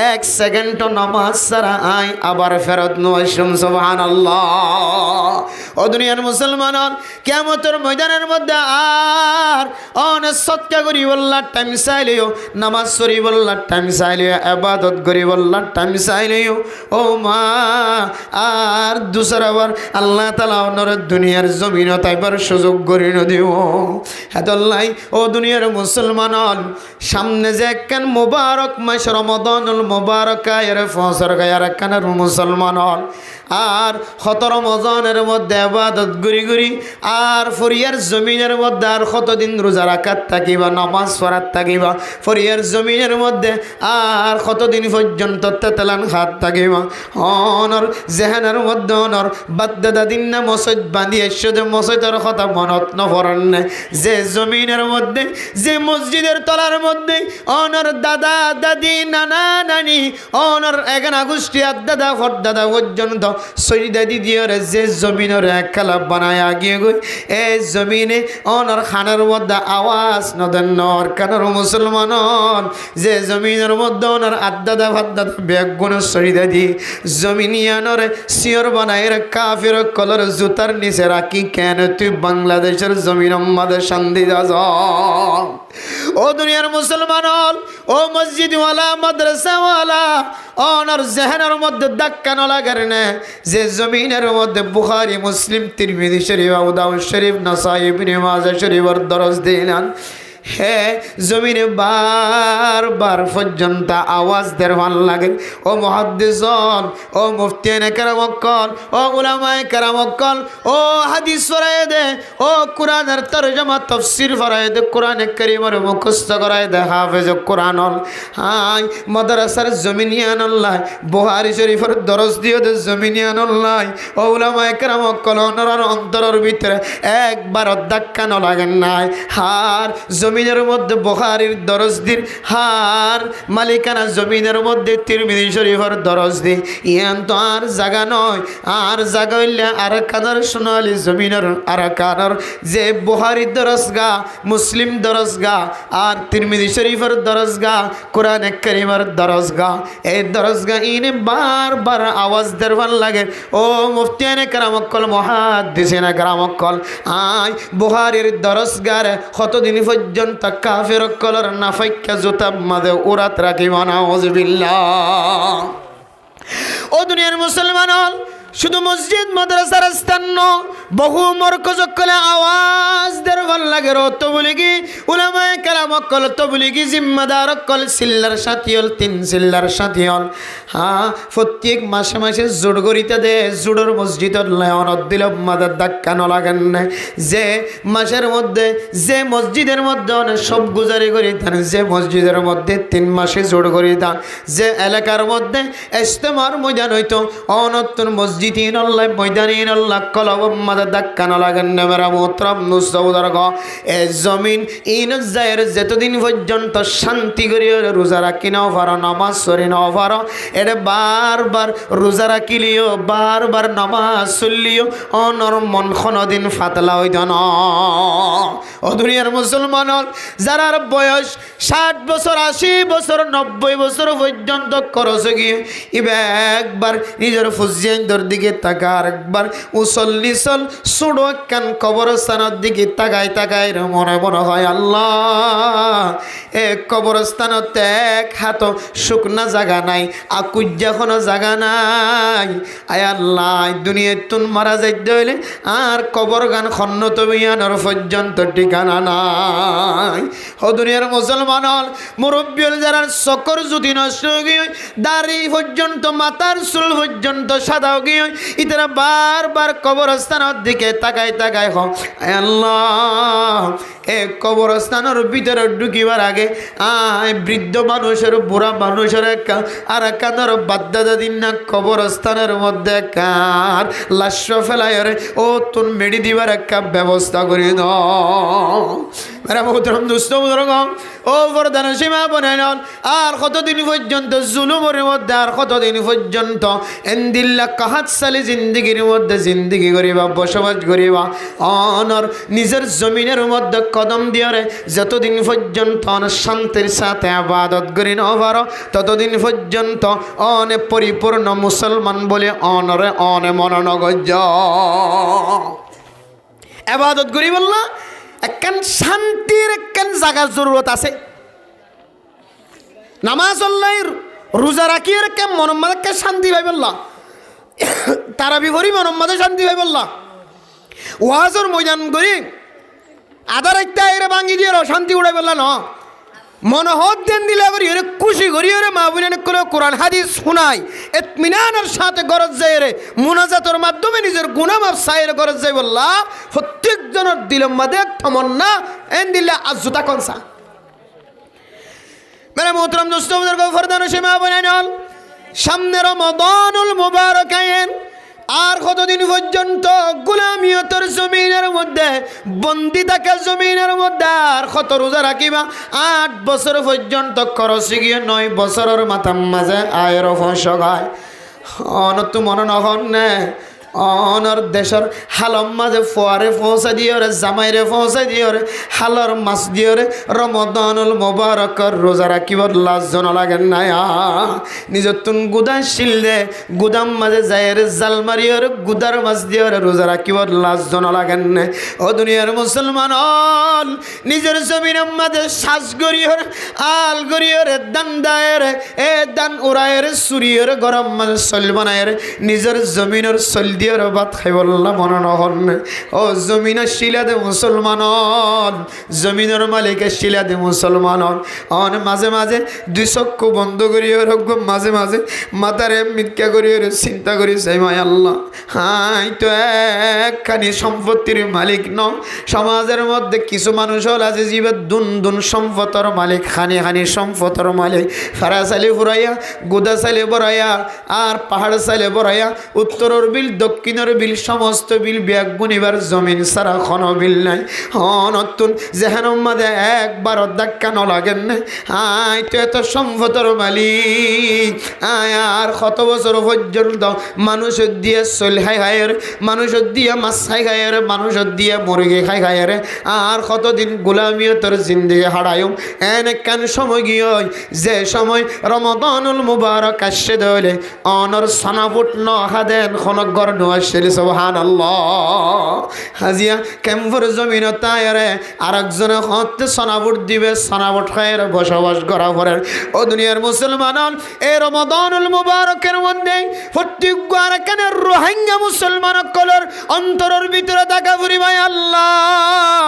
1 সেকেন্ড নামাজ ছাড়া আয় আবার ফেরত নয়। সুবহানাল্লাহ। ও দুনিয়ার মুসলমান, কিয়ামতের ময়দানের মধ্যে আর অনেক সদকা করি বললার টাইম চাইলেও, নামাজ পড়ি বললার টাইম চাইলেও, ইবাদত করি বললার টাইম চাইলেও, ও মা আর দুসরাবার আল্লাহ তাআলা অনর দুনিয়ার জমিন তাইবার সুযোগ করি নদিও। হেদল্লাই ও দুনিয়ার মুসলমান, সামনে যে একখান মুবারক মাস রমাদানুল মুবারক এর ফসর গায়ার একখানের মুসলমান আর 17 রমজানের মধ্যে ইবাদত গুরি গুরি আর ফরিয়ার জমিনের মধ্যে আর কতদিন রোজা রাখাত থাকিবা, নামাজ পড়াত থাকিবা, ফরিয়ার জমিনের মধ্যে আর কতদিন পর্যন্ত তেতেলান খাত থাকিবা। অনর জেহানের মধ্যে অনর বাদ্দাদা দিন না মসজিদ বাঁধিয়ে শুধু মসজিদের কথা মনত নপড়েন না, যে জমিনের মধ্যে যে মসজিদের তলার মধ্যে অনর দাদা দাদি নানা নানি অনর 11 আগস্ট দাদা ফট দাদা পর্যন্ত সৈদা দিদিওর যে জমিনের একলা বানায় আগিয়ে গই, এই জমিনে অনর খানের মধ্যে আওয়াজ নদেন নর কানর মুসলমান, যে জমিনের মধ্যে ওনার আদাদা ভাদাদা বেগুন সৈদা দি জমিনিয়ানরে সিয়র বানায় কাফির কলর জুতার নিচে রাখি, কেন তুই বাংলাদেশের জমিন আমাদের শান্তি দাস। ও দুনিয়ার মুসলমান, ও মসজিদওয়ালা মাদ্রাসাওয়ালা, অনর জেহানের মধ্যে ধাক্কা ন লাগার না, যে জমিনের মধ্যে বুখারী মুসলিম তিরমিজি শরীফ আবু দাউদ শরীফ নাসাই ইবনে মাজাহ শরীফের দরজ দিলেন। হে জমিনে বারবার পর্যন্ত আওয়াজ দেওয়ার লাগে। ও মুহাদ্দিসন, ও মুফতিয়ানে কেরামক্কল, ও উলামায়ে কেরামক্কল, ও হাদিস পড়ায় দে, ও কোরআনের তরজমা তাফসীর পড়ায় দে, কোরআনে কারীমের মুখস্থ করায় দে হাফেজ কোরআন। হাই মাদ্রাসার জমিনিয়ানুল্লাহ বুখারী শরীফের দরজ দিও দে জমিনিয়ানুল্লাহ। ও উলামায়ে কেরামক্কল ওনার অন্তরের ভিতরে একবার ধাক্কা ন লাগেন নাই। হার জমিনের মধ্যে বুখারীর দরজ দিন হার মালিকানা জমিনের মধ্যে তিরমিজি শরীফের দরজ দিন ইয়ান তো আর জায়গা নয় আর জায়গা হইলে আর কানার সোনালি জমিনের আর কানার যে বুখারীর দরজগা মুসলিম দরজগা আর তিরমিজি শরীফের দরজগা কোরআন কারীমের দরজগা এই দরজগা ইনে বারবার আওয়াজ দেওয়ার লাগে ও মুফতিয়ানে কেরামকল মুহাদ্দিসিনে কেরামকল আয় বুখারীর দরজগার কতদিন পর্যন্ত কাফের কলর নাফাইকা জুতা মাদে উরাত রাখিব নাউযুবিল্লাহ ও দুনিয়ার মুসলমান শুধু মসজিদ মাদ্রাসার স্থান বহু মরকজ কলে আওয়াজ দেওয়ার লাগে তো বলি কি উলামায়ে কেরাম কল তো বলি কি জিম্মাদার কল সিল্লার সাথী হল 3 সিল্লার সাথী হল হ্যাঁ প্রত্যেক মাসে মাসে জোড় করিতে দে জোড়র মসজিদত লেওনত দিল মাদার ধাক্কা ন লাগেন না যে মাসের মধ্যে যে মসজিদের মধ্যে সব গুজারি করি দেন যে মসজিদের মধ্যে 3 মাসে জোড় করি দেন যে এলাকার মধ্যে ইজতেমার ময়দান হইতো অনতুন মসজিদ আল্লাহ ময়দানিন আল্লাহ কলব মাদা ধাক্কা না লাগেন না মেরা মোহতরম নুসৌদার গ এ জমিন ইন জায়ের যতদিন পর্যন্ত শান্তি করিও রোজা রাখি নাও পারো নামাজ সরি নাও পারো এটা বারবার রোজা রাখিলিও বারবার নামাজ চললিও অনর মন কোনদিন ফাতলা হইত না ও দুনিয়ার মুসলমান যারা বয়স 60 বছর 80 বছর 90 বছর পর্যন্ত খরচ গিয়ে ইবে একবার নিজের ফুজিয়ান দিকে তাকার একবার উসল্লি চল সুড়ো কান কবরস্থানের দিকে তাকাই মনে মনে হয় আল্লাহ এ কবরস্থানত এক হাত শুকনা জায়গা নাই আকুজ্জা কোনো জায়গা নাই আয় আল্লাহ দুনিয়া তুন মারা যাইতে হইলে আর কবর গান খন্নত বিয়ানোর পর্যন্ত ঠিকানা নাই ও দুনিয়ার মুসলমান মুরব্বী যারা চকর যদি নষ্ট গিয়ে দাড়ি পর্যন্ত মাথার চুল পর্যন্ত সাদা গিয়ে ইতারা বারবার কবরস্থানের দিকে তাকাই হ আল্লাহ এ কবরস্থানের ভিতরে ঢুকিবার আগে আয় বৃদ্ধ মানুষের বুড়া মানুষের আর কানের বাদ্দাদা দিন না কবরস্থানের মধ্যে কার লাশ ফেলায় ও তোর মেডি দিবার একটা ব্যবস্থা করে দাও মেরা মোহতরম দোস্ত বুজুর্গ ও বরদান সীমা বনাইন আর কতদিন পর্যন্ত জুলুমের মধ্যে আর কতদিন পর্যন্ত এন্দিল্লা কাহাত সালে জিন্দিগির মধ্যে জিন্দিগি করিবা বসবাস করিবা অনর নিজের জমিনের মধ্যে কদম দিয়ারে যতদিন পর্যন্ত শান্তির সাথে আবাদত করি না পারো ততদিন পর্যন্ত অনে পরিপূর্ণ মুসলমান বলে অনরে অনে মনোনগজ আবাদত করি বললা একখান শান্তির একখান জায়গার জরুরত আছে নামাজ আল্লাহ রোজা রাখি একখান মনম্মাদ একটা শান্তি ভাই বললা তারাবি করি মনম্মাদে শান্তি ভাই বললা ওয়াজর ময়দান করি আদার একটা এরে ভাঙি দিয়ে শান্তি উড়াই বললা না মনোহত দেন দিলে আবার এরে খুশি করি রে মা বোন কোরআন হাদিস শুনাই ইতমিনানের সাথে গরজ যায় রে মুনাজাতের মাধ্যমে নিজের গুনাহ মাফ চাইরে গরজ যায় বললা প্রত্যেকজনের দিলের মধ্যে তমন্না এন দিলে আজুতা কোনসা মেরে মোহতরম দোস্ত বুজুর্গ ফরদান সীমা বনাইন সামনে রমাদানুল মুবারক আইন আর কতদিন পর্যন্ত গোলামিয়তের জমিনের মধ্যে বন্দি থাকা জমিনের মধ্যে আর কত রোজা রাখিবা 8 বছর পর্যন্ত খরচ গিয়ে 9 বছরের মাথার মাঝে আয়ের ফসগায় অনত মনে নহন নে অনর দেশের হালম মাঝে ফোয়ারে পৌঁছা দিয়ে রে জামাইরে পৌঁছা দিয়ে রে হালর মাছ দিয়ে রে রমাদানুল মুবারকর রোজা রাখিবার লাজন লাগেন না নিজের তুন গুদা শিল দে গুদাম মাঝে যায় রে জাল মারিয়ে রে গুদার মাছ দিয়ে রে রোজা রাখিবার লাজন লাগেন না ও দুনিয়ার মুসলমান নিজের জমিনের মাঝে শ্বাস গড়িয়ে রে আল গড়িয়ে রে দান দায় রে এ দান উড়ায় রে সুরিয়ে রে গরম মাঝে চল বানায় রে নিজের জমিনের চল দিয়ের বাত খাই বললাম মনে নহন ও জমিনের শিলা দে মুসলমান জমিনের মালিকের শিলা দে মুসলমান অন মাঝে মাঝে 2 চক্ষু বন্ধ করিয়ে রাখবো মাঝে মাঝে মাথারে মিথ্যা করিয়ে চিন্তা করি চাই মাই আল্লাহ হাই তো একখানি সম্পত্তির মালিক ন সমাজের মধ্যে কিছু মানুষ হল আছে জীবের দুন দুন সম্পদের মালিক খানি খানি সম্পদের মালিক ফারা চালি ফুরাইয়া গুদা চালি বড়াইয়া আর পাহাড় চালি বড়াইয়া উত্তরের বিল দক্ষিণের বিল সমস্ত বিল ব্যাগুন এবার জমিন সারা খন বিল নাই নতুন যেহেন মাঝে একবার ধাক্কা ন লাগেন না আয় তো এত সম্পদর মালিক আয় আর কত বছর পর্যন্ত মানুষ দিয়ে চল খাই খায়ের মানুষ দিয়ে মাছ খাই খায়ের মানুষ দিয়ে মুরগি খাই খায়ের আর কতদিন গোলামিও তোর জিন্দিগি হারায়ও এন কেন সময় গিয়ে যে সময় রমাদানুল মুবারক আসছে দলে অনর সানাবুট ন হাদেন খনক গর নোয়াশিল সুবহানাল্লাহ হাজিয়া কেমফর জমিন তায়রে আরেকজনে হতে সানাবুট দিবে সানাবুট খায়ের বসবাস করা পরে ও দুনিয়ার মুসলমান এই রমাদানুল মুবারকের মধ্যে প্রত্যেক কেন রোহিঙ্গা মুসলমান কলর অন্তরের ভিতরে দেখা পরিমায় আল্লাহ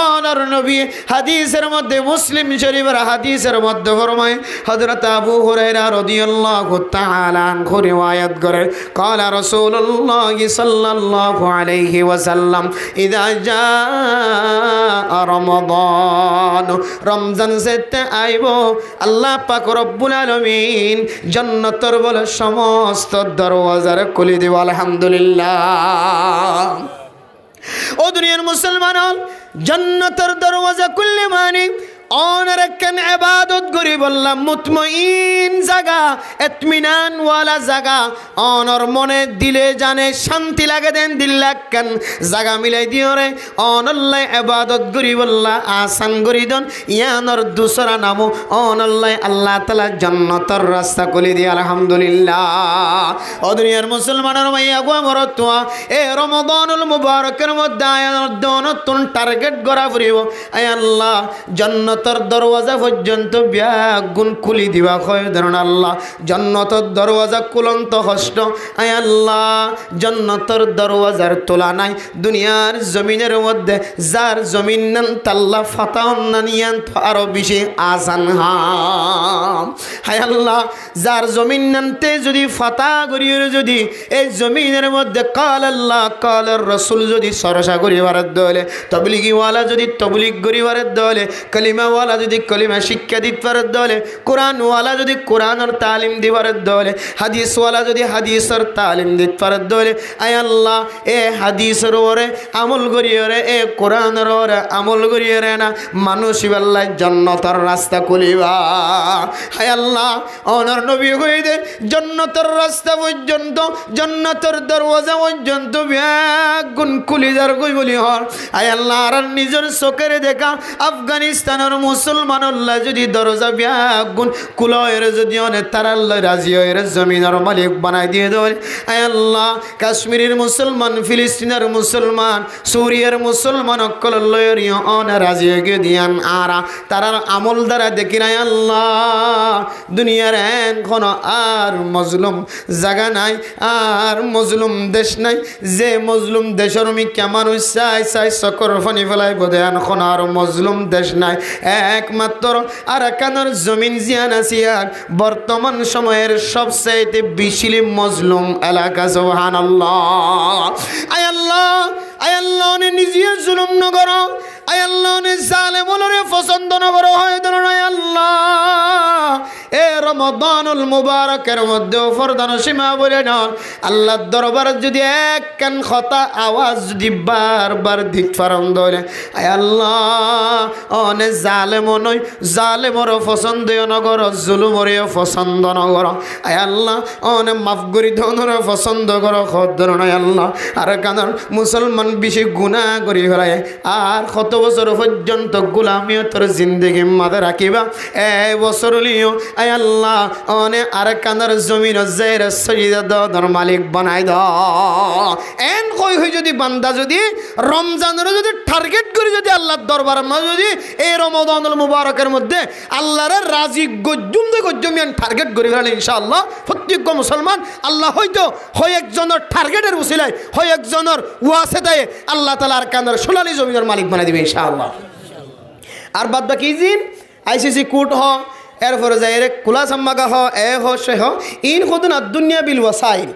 অনর নবী হাদিসের মধ্যে মুসলিম শরীফের হাদিসের মধ্যে ফরমায় হযরত আবু হুরায়রা রাদিয়াল্লাহু তাআলা আনহু রিওয়ায়াত করে قال رسول الله صلى الله عليه وسلم اذا جاء رمضان রমজান যেতে আইব আল্লাহ পাক রব্বুল আলামিন জান্নাতের বলে সমস্ত দরওয়াজার খুলে দিব আলহামদুলিল্লাহ ও দুনিয়ার মুসলমান জান্নাতের দরওয়াজা খুললে মানে অনার একখান ইবাদত করি বললাম মুতমাইন জায়গা ইতমিনান ওয়ালা জায়গা অনর মনে দিলে জানে শান্তি লাগে দেন দিল একখান জায়গা মিলাই দিও রে অনল্লাই ইবাদত করি বললা আসান করি দন ইয়ানর দুসরা নামও অনল্লাই আল্লাহ তাআলা জান্নাতের রাস্তা খুলে দি আলহামদুলিল্লাহ ও দুনিয়ার মুসলমানের মাইয়া গো আমার তোয়া এ রমাদানুল মুবারকের মধ্যে আয়ার দনতুন টার্গেট করা পড়িব আয় আল্লাহ জান্নাত জান্নাতের দরওয়াজা পর্যন্ত ব্যাগুন খুলি দিবা কয় ধরুন আল্লাহ জান্নাতের দরওয়াজা খুলন্ত কষ্ট আয় আল্লাহ জান্নাতের দরওয়াজার তোলা নাই দুনিয়ার জমিনের মধ্যে যার জমিন নান তাল্লা ফাতাউন নানিয়ান আরো বেশি আসান হায় আল্লাহ যার জমিন নানতে যদি ফাতা করিয়ে যদি এই জমিনের মধ্যে কাল আল্লাহ কালের রসুল যদি সরসা করিবার দলে তবলিগিওয়ালা যদি তবলিগ করিবার দলে কলিমাওয়ালা যদি কলিমা শিক্ষা দিবার দলে কোরআনওয়ালা যদি কোরআনের তালিম দিবার দলে হাদিসওয়ালা যদি হাদিসের তালিম দিবার দলে আয় আল্লাহ এ হাদিসের ওরে আমল করিয়ে রে এ কোরআনের ওরে আমল করিয়ে রে না মানুষ আল্লাহ জান্নাতের রাস্তা খুলিবা হায় আল্লাহ ওনার নবী হয়ে দে জান্নাতের রাস্তা পর্যন্ত জান্নাতের দরওয়াজা পর্যন্ত ব্যাগুন খুলি যার কই বলি হর আয় আল্লাহ আর নিজের চোখের দেখা আফগানিস্তানের মুসলমান আল্লাহ যদি দরজা ব্যাগুন কুলয়ের যদি অনেক তার আল্লাহ রাজি হয়ে জমিনের মালিক বানাই দিয়ে দেয় আয় আল্লাহ কাশ্মীরের মুসলমান ফিলিস্তিনের মুসলমান সুরিয়ার মুসলমান অকল অনে রাজি হয়ে দিয়ান আরা তারার আমল দ্বারা দেখি নাই আল্লাহ দুনিয়ার এখন আর মজলুম জায়গা নাই আর মজলুম দেশ নাই যে মজলুম দেশের আমি কেমন চাই চাই চকর ফানি ফেলাই বোধে এখন আর মজলুম দেশ নাই একমাত্র আর একানোর জমিন জিয়ান আসিয়ার বর্তমান সময়ের সবচাইতে বেশি মজলুম এলাকা সুবহানাল্লাহ আয় আল্লাহ আয় আল্লাহ নিজে জুলুম নগর আয় আল্লাহ জালেমরে পছন্দ নগর হয় ধরুন আয় আল্লাহ এ রমাদানুল মুবারকের মধ্যে ফরদান সীমা বলে নন আল্লাহর দরবার যদি এক কান কথা আওয়াজ যদি বারবার দিক ফারম ধরে আয় আল্লাহ অনে জালেম নয় জালেমর পছন্দ নগর জুলুমরেও পছন্দ নগর আয় আল্লাহ অনে মাফ করি ধনর পছন্দ কর ধরুন আয় আল্লাহ আর কানার মুসলমান বেশি গুনাহ করি ফেলায় আর কত বছর পর্যন্ত গোলামিয়তর জিন্দগি মাঝে রাখিবা এই বছর লিও আয় আল্লাহ অনে আর কানার জমিন জের সজিদার মালিক বানাই দাও এন কই হই যদি বান্দা যদি রমজানের যদি টার্গেট করে যদি আল্লাহর দরবার মা যদি এই রমাদানুল মুবারকের মধ্যে আল্লাহর রাজি গজ্জুমিয়ান টার্গেট করে ফেলে ইনশাআল্লাহ প্রত্যেক মুসলমান আল্লাহ হয়তো হয় একজনের টার্গেটের উসিলায় হয় একজনের ওয়াসিতায় আল্লাহ তাআলা আর কানার সোনালী জমিনের মালিক বানাই দিবে ইনশাআল্লাহ আর বাদ বাকি জিন আইসিসি কোর্ট হ এরপরে যাই রে কুলা সাম্মাগা হ এ হ সে হ ইন খুদুন দুনিয়া বিল ওয়াসাইল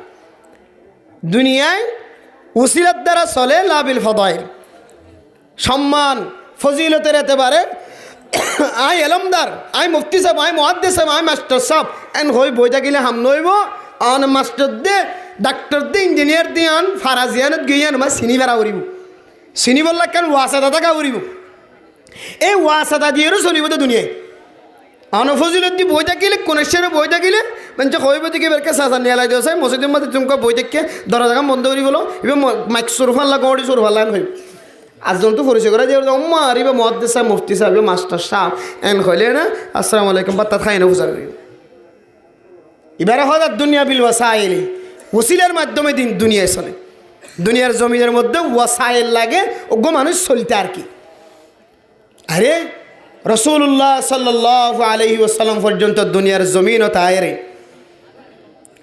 দুনিয়ায় উসিলার দ্বারা চলে লা বিল ফদাইল সম্মান ফজিলতের এতেবারে আই এলমদার আই মুফতি সাহেব আই মুহাদ্দিস সাহেব আই মাস্টার সাহেব এন হই বই থাকিলে হাম নইব আন মাস্টার দে ডাক্তার দিয়ে ইঞ্জিনিয়ার দিয়ান ফারাজিয়ানত গিয়ান আমার চিনি বেড়া উড়িব চিনি বললা কেন ওয়াসাদা থাকা উড়িব এই ওয়াসাদা দিয়েও চলিব তো দুনিয়ায় অনফজিলত দি বই থাকিলে কোনেশ্বরে বই থাকিলে মানে কইব দিকে বেরকে সাজা নিয়ালাই দিও চাই মসজিদের মধ্যে চুমকা বই দেখে দরজা বন্ধ করি বলো এবার মাইক সুরফাল্লা গড়ি সুরফাল্লান হইব আজজন তো পরিচয় করা যে অম্মা আর এবার মহাদ্দে সাহেব মুফতি সাহেব মাস্টার সাহেব এন হইলে না আসসালামু আলাইকুম বা তাত খাই না বুঝা করিব এবারে হয় দুনিয়া বিল ওয়াসাইল ওসিলার মাধ্যমে দিন দুনিয়ায় চলে দুনিয়ার জমিনের মধ্যে ওয়াসাইল লাগে ওগো মানুষ চলতে আর কি আরে রসুল্লাহ সাল্লাল্লাহু আলাইহি ওয়াসাল্লাম পর্যন্ত দুনিয়ার জমিন তাই রে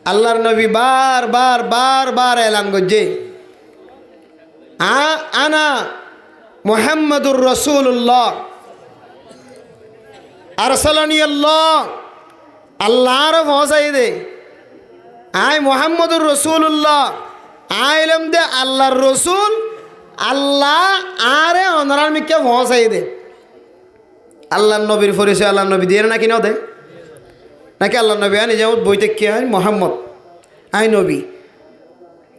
আল্লাহর নবী বার বার বার বার এলান করছে আনা মুহাম্মাদুর রাসূলুল্লাহ আরসালানি আল্লাহ আল্লাহর পৌঁছাই দে আয় মুহাম্মাদুর রাসূলুল্লাহ আইলাম দে আল্লাহর রসুল আল্লাহ আরে অনরার মিকে পৌঁছাই দে আল্লাহর নবীর পরিচয় আল্লাহর নবী দিয়ে নাকি না দে নাকি আল্লাহ নবী আনি যেমন বইতে কে আই মোহাম্মদ আই নবী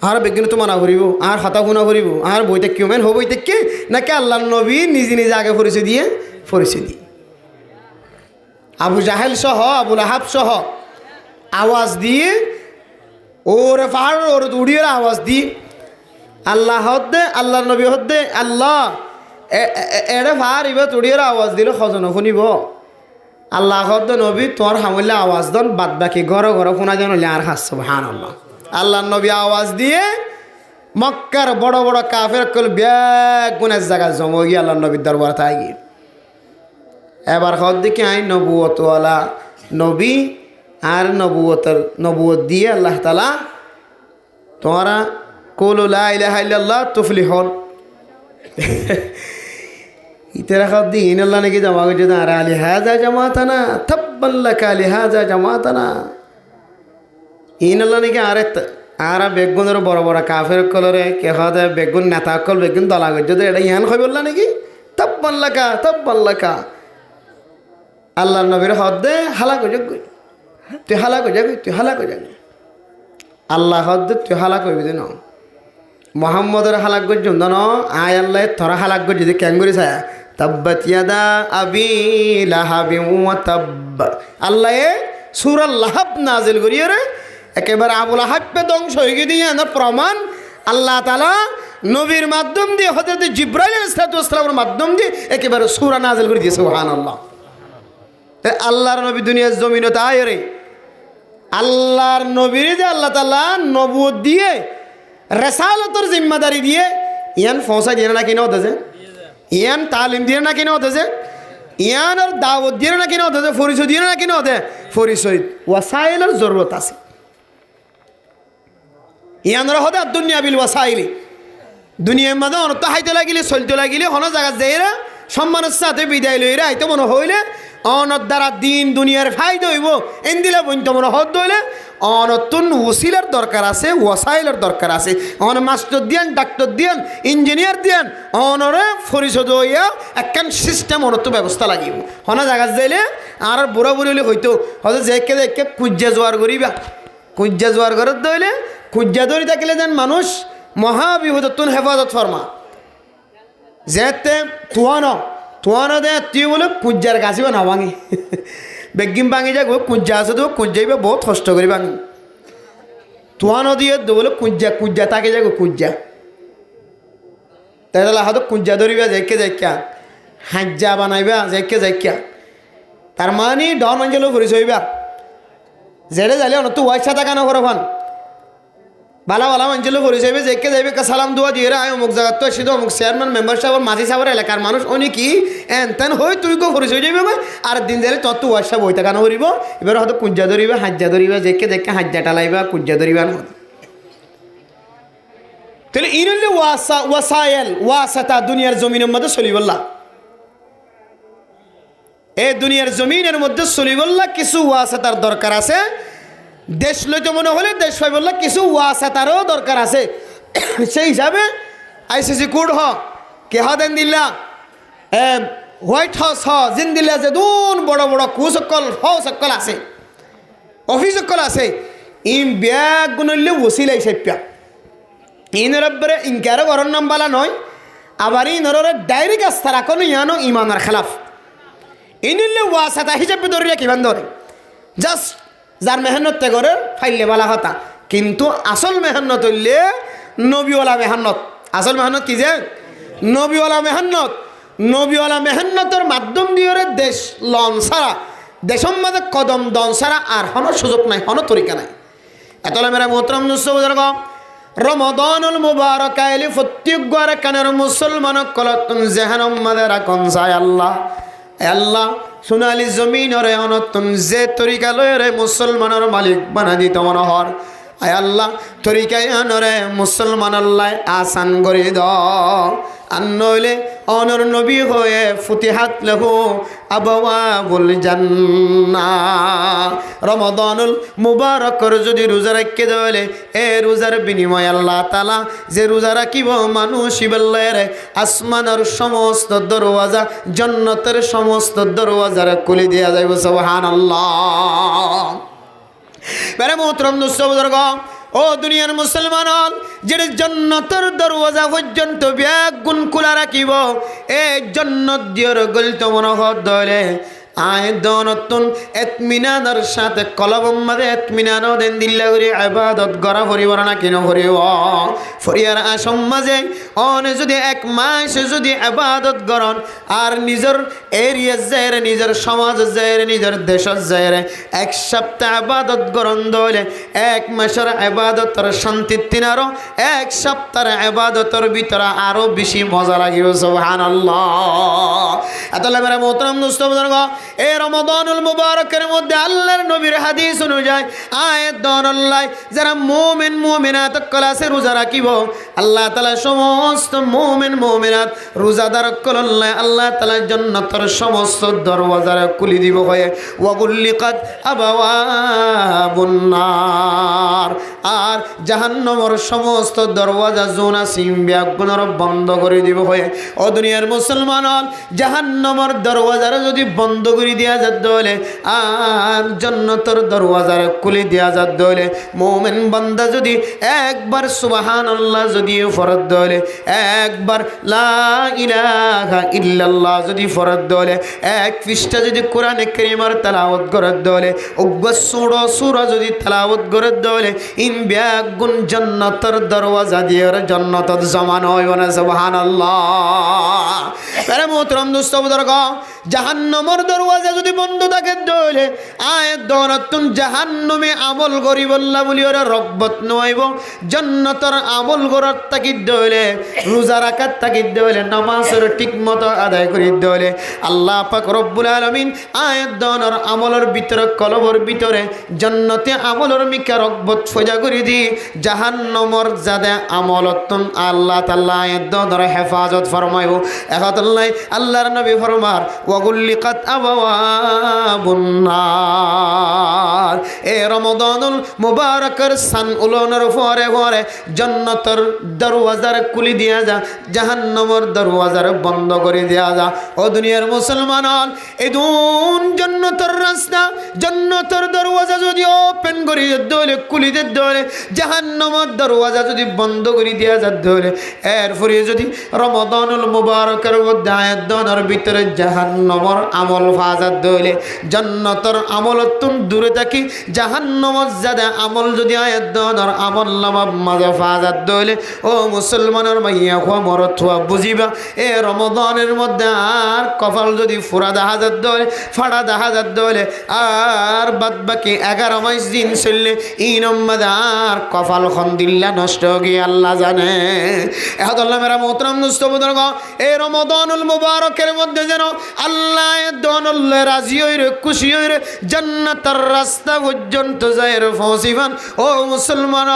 আর বিজ্ঞান তো মানা করিব আর হাতা গুণা করিব আর বইতে কেউ মেন হো বইতে কে নাকি আল্লাহর নবী নিজে নিজে আগে পরিচয় দিয়ে আবু জাহেল সহ আবুল আহাব সহ আওয়াজ দিয়ে ওরে পাহাড় ওর উড়িয়ে আওয়াজ দিয়ে আল্লাহ হদ্দে আল্লাহর নবী হদ্দে আল্লাহ এড়ে ভার এবার তুড়িয়ে আওয়াজ দিল সজন শুনিব আল্লাহ হদ্দে নবী তোর হামলে আওয়াজ দন বাদ বাকি ঘর ঘর শোনা যেন আর হাস সুবহানাল্লাহ আল্লাহর নবী আওয়াজ দিয়ে মক্কার বড় বড় কাফের কল ব্যাগ গুণের জায়গা জমা গিয়ে আল্লাহর নবীর দরবার তাই গিয়ে এবার হদ দিকে আই নবুয়তওয়ালা নবী আর নবুয়ত দিয়ে আল্লাহ তাআলা তোমরা কুলু লা ইলাহা ইল্লাল্লাহ তুফলিহুন ইতেরা খাদ দিন আল্লাহ নাকি জমা করে দেন আর আলি হাজা জামাতানা তাব্বাল্লাকা আলি হাজা জামাতানা ইন আল্লাহ নাকি আর বেগুনের বড় বড় কাফের কলরে কে হদে বেগুন নেতা কল বেগুন দলা গজ্জ দে এটা ইয়ান কই বললা নাকি তাব্বাল্লাকা আল্লাহর নবীর হদে হালা কই যাক তুই হালা কই যাক আল্লাহ হদে তুই হালা কইবি দেন মোহাম্মদের হালাক গজ্জ ন আয় আল্লাহ তোরা হালাক গজ্জ যদি কেন করি ছায়া তাব্বাত ইয়াদা আবি লাহাবিন ওয়া তাব্ব আল্লাহ সূরা লাহাব নাজিল করিয়ে রে একেবারে আবুল আহাবকে ধ্বংস হয়ে গিয়ে না প্রমাণ আল্লাহ তাআলা নবীর মাধ্যম দিয়ে হযরত জিবরাইল আলাইহিস সালামের মাধ্যম দিয়ে একেবারে সূরা নাজিল করে দিয়েছে সুবহানাল্লাহ আল্লাহর নবী দুনিয়ার জমিনে তাই রে আল্লাহর নবীর যে আল্লাহ তাআলা নবুয়ত দিয়ে রেসালতের জিম্মাদারি দিয়ে ইয়ান পৌঁছা দিয়ে না কিনা হতেছে ইয়ান তালিম দিয়ে না কিনা হতেছে ইয়ান আর দাওয়াত দিয়ে না কিনা হতেছে পরিচয় দিয়ে না কিনা হতে পরিচয় ওয়াসাইলের জরুরত আছে ইয়ানরা হতে দুনিয়া বিল ওয়াসাইলি দুনিয়ার মধ্যে অনত হাইতে লাগিলে চলতে লাগিলে হন জায়গা যাইরা সম্মানের সাথে বিদায় লইরা আইতে মনে হইলে অনত দ্বারা দিন দুনিয়ার ফায়দা হইব এন্দিলে বইন্ত মনে হদ হইলে অনতুন ওসিলার দরকার আছে ওয়াসাইলের দরকার আছে অন মাস্টার দিয়ান ডাক্তার দিয়ান ইঞ্জিনিয়ার দিয়ান অনরে পরিষদ হইয়া একখান সিস্টেম অনত ব্যবস্থা লাগিব হনা জায়গা যাইলে আর বুড়া বুড়ি হলে হইতো হয়তো দেখে দেখে কুজ্জা জোয়ার করিবা কুজ্জা জোয়ার ঘরত দইলে কুজ্জা ধরি থাকিলে যেন মানুষ মহাবিপদতুন হেফাজত ফরমা যেতে তুয়ানো দে তুই বলে কুজ্জার গাছিব না ভাঙি বেগিম ভাঙি যাক কুজ্জা আছে তো কুজ্জাইবে বহুত কষ্ট করি ভাঙি তুয়ানো দিয়ে বলে কুজ্জা তাকে যাক কুজ্জা তাই হয়তো কুজ্জা ধরিবা যাইকে হাজ্জা বানাইবা যাইকে তার মানে ডন অঞ্চলও ঘুরিস হইবা যেটা যাইলে অনত ওয়াইসা থাকা না করে ফান বালা বালা অঞ্চলে ঘুরে যাবে যেকে যাইবে সালাম দোয়া দিয়ে আয় অমুক জায়গা তো এসে অমুক চেয়ারম্যান মেম্বার সাহেব মাঝি সাহেবের এলাকার মানুষ অনেকি এন তেন হই তুই কেউ ঘুরে চলে যাবে আর দিন যাইলে তত তো ওয়াইসা বই থাকা না করিব এবার হয়তো কুজ্জা ধরিবা হাজ্জা ধরিবা যেকে হাজ্জা টালাইবা কুজ্জা ধরিবা না তাহলে ইনলে ওয়াসাইল ওয়াসাতা দুনিয়ার জমিনের মধ্যে চলিবল্লা এই দুনিয়ার জমিনের মধ্যে চলিবল্লা কিছু ওয়াসাতার দরকার আছে দেশ লইতে মনে হলে দেশ পাই বললে কিছু ওয়াসাতারও দরকার আছে সেই হিসাবে আইসিসি কোড কে দেন দিল্লা হোয়াইট হাউস জিন দিল্লা যে দুন বড় বড় কুসকল সকল আছে অফিস সকল আছে ইন ব্যাগ গুনলে ওসিলাই সেপ্যা ইনের ব্বরে ইনকারও করার নাম বালা নয় আবার ইনরে ডাইরেক্ট আস্থা রাখনো ইয়ানো ইমানের খেলাফ ইনিলে ওয়াসাতা হিসাবে ধরে কিমান ধরে জাস্ট যার মেহনতে করে ফাইলে বালা হতা কিন্তু আসল মেহনত হইলে নবীওয়ালা মেহনত আসল মেহনত কি যে নবীওয়ালা মেহনত নবীওয়ালা মেহনতের মাধ্যম দিয়ে দেশ লন ছাড়া দেশের মাঝে কদম দন ছাড়া আর হনো সুযোগ নাই হনো তরিকা নাই এতলে মেরা মোহতরম বুজুর্গ রমাদানুল মুবারক আইলি প্রত্যেক ঘরে কানের মুসলমান কলতুন জেহানম মাঝে রাখুন যায় আল্লাহ আল্লাহ সোনালি জমিনরে অনতুন যে তরিকা লয়ে মুসলমানের মালিক বানা দিত মনোহর আয় আল্লাহ তরিকায় আনরে মুসলমান আল্লাহ আসান করে দাও আর নইলে অনর নবী হয়ে ফুতিহাত লেহু আবওয়াবুল জান্নাহ রমাদানুল মুবারকর যদি রোজা রাখতে দেওয়ালে এ রোজার বিনিময় আল্লাহ তাআলা যে রোজা রাখিব মানুষ ইবেলের আসমানের সমস্ত দরওয়াজা জান্নাতের সমস্ত দরওয়াজার খুলে দেয়া যাইব সুবহানাল্লাহ মেরে মোহতরম দোস্ত বুজুর্গ ও দুনিয়ার মুসলমান যে জান্নাতের দরওয়াজা পর্যন্ত ব্যাগ গুণ খোলা রাখিব এই জান্নাত দিয়র গলিত মনোহর দলে আয় দনতুন এতমিনানের সাথে কলবম মাঝে এতমিনান দেন দিল্লা করে ইবাদত করা পরিবার না কেন করিব ফরিয়ার আসম মাঝে অনে যদি এক মাস যদি ইবাদত করন আর নিজের এরিয়া যায় নিজের সমাজ যায় নিজের দেশ যায় এক সপ্তাহ ইবাদত করন দলে এক মাসের ইবাদতের শান্তি তিনারো এক সপ্তাহের ইবাদতের ভিতরে আরো বেশি মজা লাগিব সুবহানাল্লাহ এতলে মেরা মোহতরম দোস্ত বুজুর্গ এই রমাদানুল মুবারকের মধ্যে আল্লাহর নবীর হাদিস অনুযায়ী আয়াত দনল্লাহ যারা মুমিন মুমিনাত ক্লাসে রোজা রাখিব আল্লাহ তাআলা সমস্ত মুমিন মুমিনাত রোজাদার কল্লাহ আল্লাহ তাআলা জান্নাতের সমস্ত দরওয়াজা খুলে দিব হয়ে ওয়াগুল্লিকাত আবওয়াবুন নার আর জাহান্নামের সমস্ত দরওয়াজা জোনা সিমবিয়া গুণর বন্ধ করে দিব হয়ে ও দুনিয়ার মুসলমান জাহান্নামের দরওয়াজার যদি বন্ধ করে দিয়া যাত দলে আর জান্নাতের দরওয়াজার খুলে দিয়া যাত দলে মুমিন বান্দা যদি একবার সুবহানাল্লাহ যদি ফরজ দলে একবার লা ইলাহা ইল্লাল্লাহ যদি ফরজ দলে এক পৃষ্ঠা যদি কোরআনে কারীমের তেলাওয়াত করে দলে উগ্র সূরা যদি তেলাওয়াত করে দলে ইন ব্যাগুন জান্নাতের দরওয়াজা দিয়ে জান্নাতত জমান হয় না সুবহানাল্লাহ আরে মোহতরম দোস্ত বুজুর্গ জাহান্নামের দরওয়াজা যদি বন্ধ থাকে দলে আয়াত দনতুন জাহান্নামে আমল করিব আল্লাহ বলি ওরা রব্বত নইব জান্নাতের আমল করার তাকি দলে রোজা রাখার তাকি দলে নামাজের ঠিকমতো আদায় করি দলে আল্লাহ পাক রব্বুল আলামিন আয়াত দনর আমলের ভিতরে কলবর ভিতরে জান্নাতে আমলের মিকা রব্বত ফজা করে দি জাহান্নামের জাদা আমলতুন আল্লাহ তাআলা আয়াত দনর হেফাজত ফরমাইব একাতুল্লাহ আল্লাহর নবী ফরমার ওয়াগুল্লিকাত আবওয়াবুন নার এ রমাদানুল মুবারকের সান উলনের পরে পরে জান্নাতের দরওয়াজার খুলে দিয়া যা জাহান্নামের দরওয়াজার বন্ধ করে দিয়া যা ও দুনিয়ার মুসলমান এই দুন জান্নাতের রাস্তা জান্নাতের দরওয়াজা যদি ওপেন করে দলে খুলে দে দলে জাহান্নামের দরওয়াজা যদি বন্ধ করে দিয়া যা দলে এরপরে যদি রমাদানুল মুবারকের মধ্যে আয়াত দনের ভিতরে জাহান্নামের আমল ফাজাত দলে জান্নাতের আমলতুন দূরে থাকি জাহান্নামের জাদা আমল যদি আয়াত দনের আমল নামা মাঝে ফাজাত দলে ও মুসলমানের মাইয়া খোয়া মরত হওয়া বুঝিবা এ রমাদানের মধ্যে আর কপাল যদি ফুরা দেখা যাত দলে ফাড়া দেখা যাত দলে আর বাদ বাকি 11 মাস দিন চললে ইনম্মাদ আর কপাল খন্দিল্লা নষ্ট গিয়ে আল্লাহ জানে এহদুল্লাহ মেরা মোহতরম দোস্ত বুজুর্গ এই রমাদানুল মুবারকের মধ্যে যেন আল্লাহ দনল্লাহ রাজি হইরে খুশি হইরে জান্নাতের রাস্তা পর্যন্ত যায় পৌঁছিবান ও মুসলমান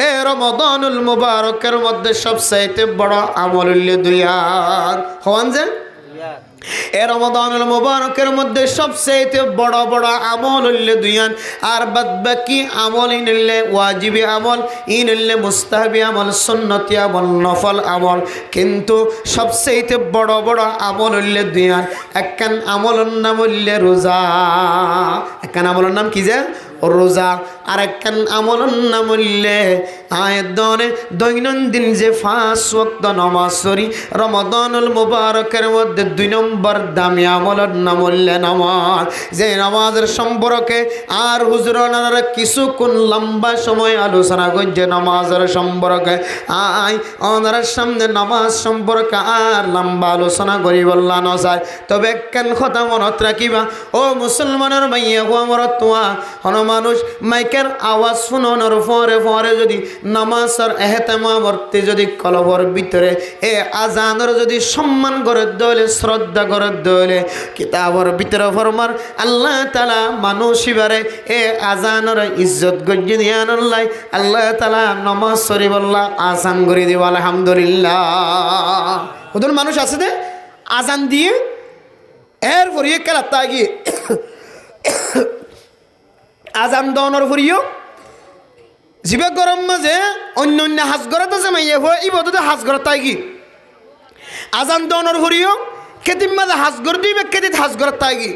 এ রমাদানুল মুবারকের মধ্যে সবচাইতে বড় আমল হইল দুইয়ার হওয়ান যে এ রমাদানুল মুবারকের মধ্যে সবচেয়ে বড় বড় আমল হইলে দুইয়ান আর বাদ বাকি আমল ইনলে ওয়াজিবি আমল ইনলে মুস্তাহাবি আমল সুন্নতি আমল নফল আমল কিন্তু সবচেয়ে বড় বড় আমল হইলে দুইয়ান একখান আমলের নাম হইলে রোজা একখান আমলের নাম কি যে রোজা, আরেকখান আমলের নাম হইলে আয়দনে দৈনন্দিন যে 5 ওয়াক্ত নামাজ পড়ি রমাদানুল মুবারকের মধ্যে 2 নম্বর দামি আমলের নাম হইলে নামাজ। যে নামাজের সম্পর্কে আর হুজুর ওনারা কিছুক্ষণ লম্বা সময় আলোচনা করছে নামাজের সম্পর্কে, ওনার সামনে নামাজ সম্পর্কে আর লম্বা আলোচনা করি বললা না চাই। তবে একখান কথা মনত রাখিবা ও মুসলমানের মাইয়া তোয়া হন মানুষ মাইকের আওয়াজ শুনানোর পরে পরে যদি নামাজের এহতেমাবর্তী যদি কলবর ভিতরে এ আজানের যদি সম্মান করে দলে শ্রদ্ধা করে দলে কিতাবর ভিতরে ফরমার আল্লাহ তাআলা মানুষ ইবারে এ আজানের ইজ্জত গজ্জি দিয়ান আল্লাহ তাআলা নামাজ শরীফ আল্লাহ আসান করে দিব আলহামদুলিল্লাহ। ওদের মানুষ আছে যে আজান দিয়ে এর পরিয়ে কেরাত্তা গিয়ে আজান দনের পরিও জিবে গরম মাঝে অন্য অন্য হাজ গরত আছে মাইয়া হয়ে এই বদতে হাজ গরত তাই কি আজান দনের পরিও কেদিন মাঝে হাজ গর দিবে কেদিন হাজ গরত তাই কি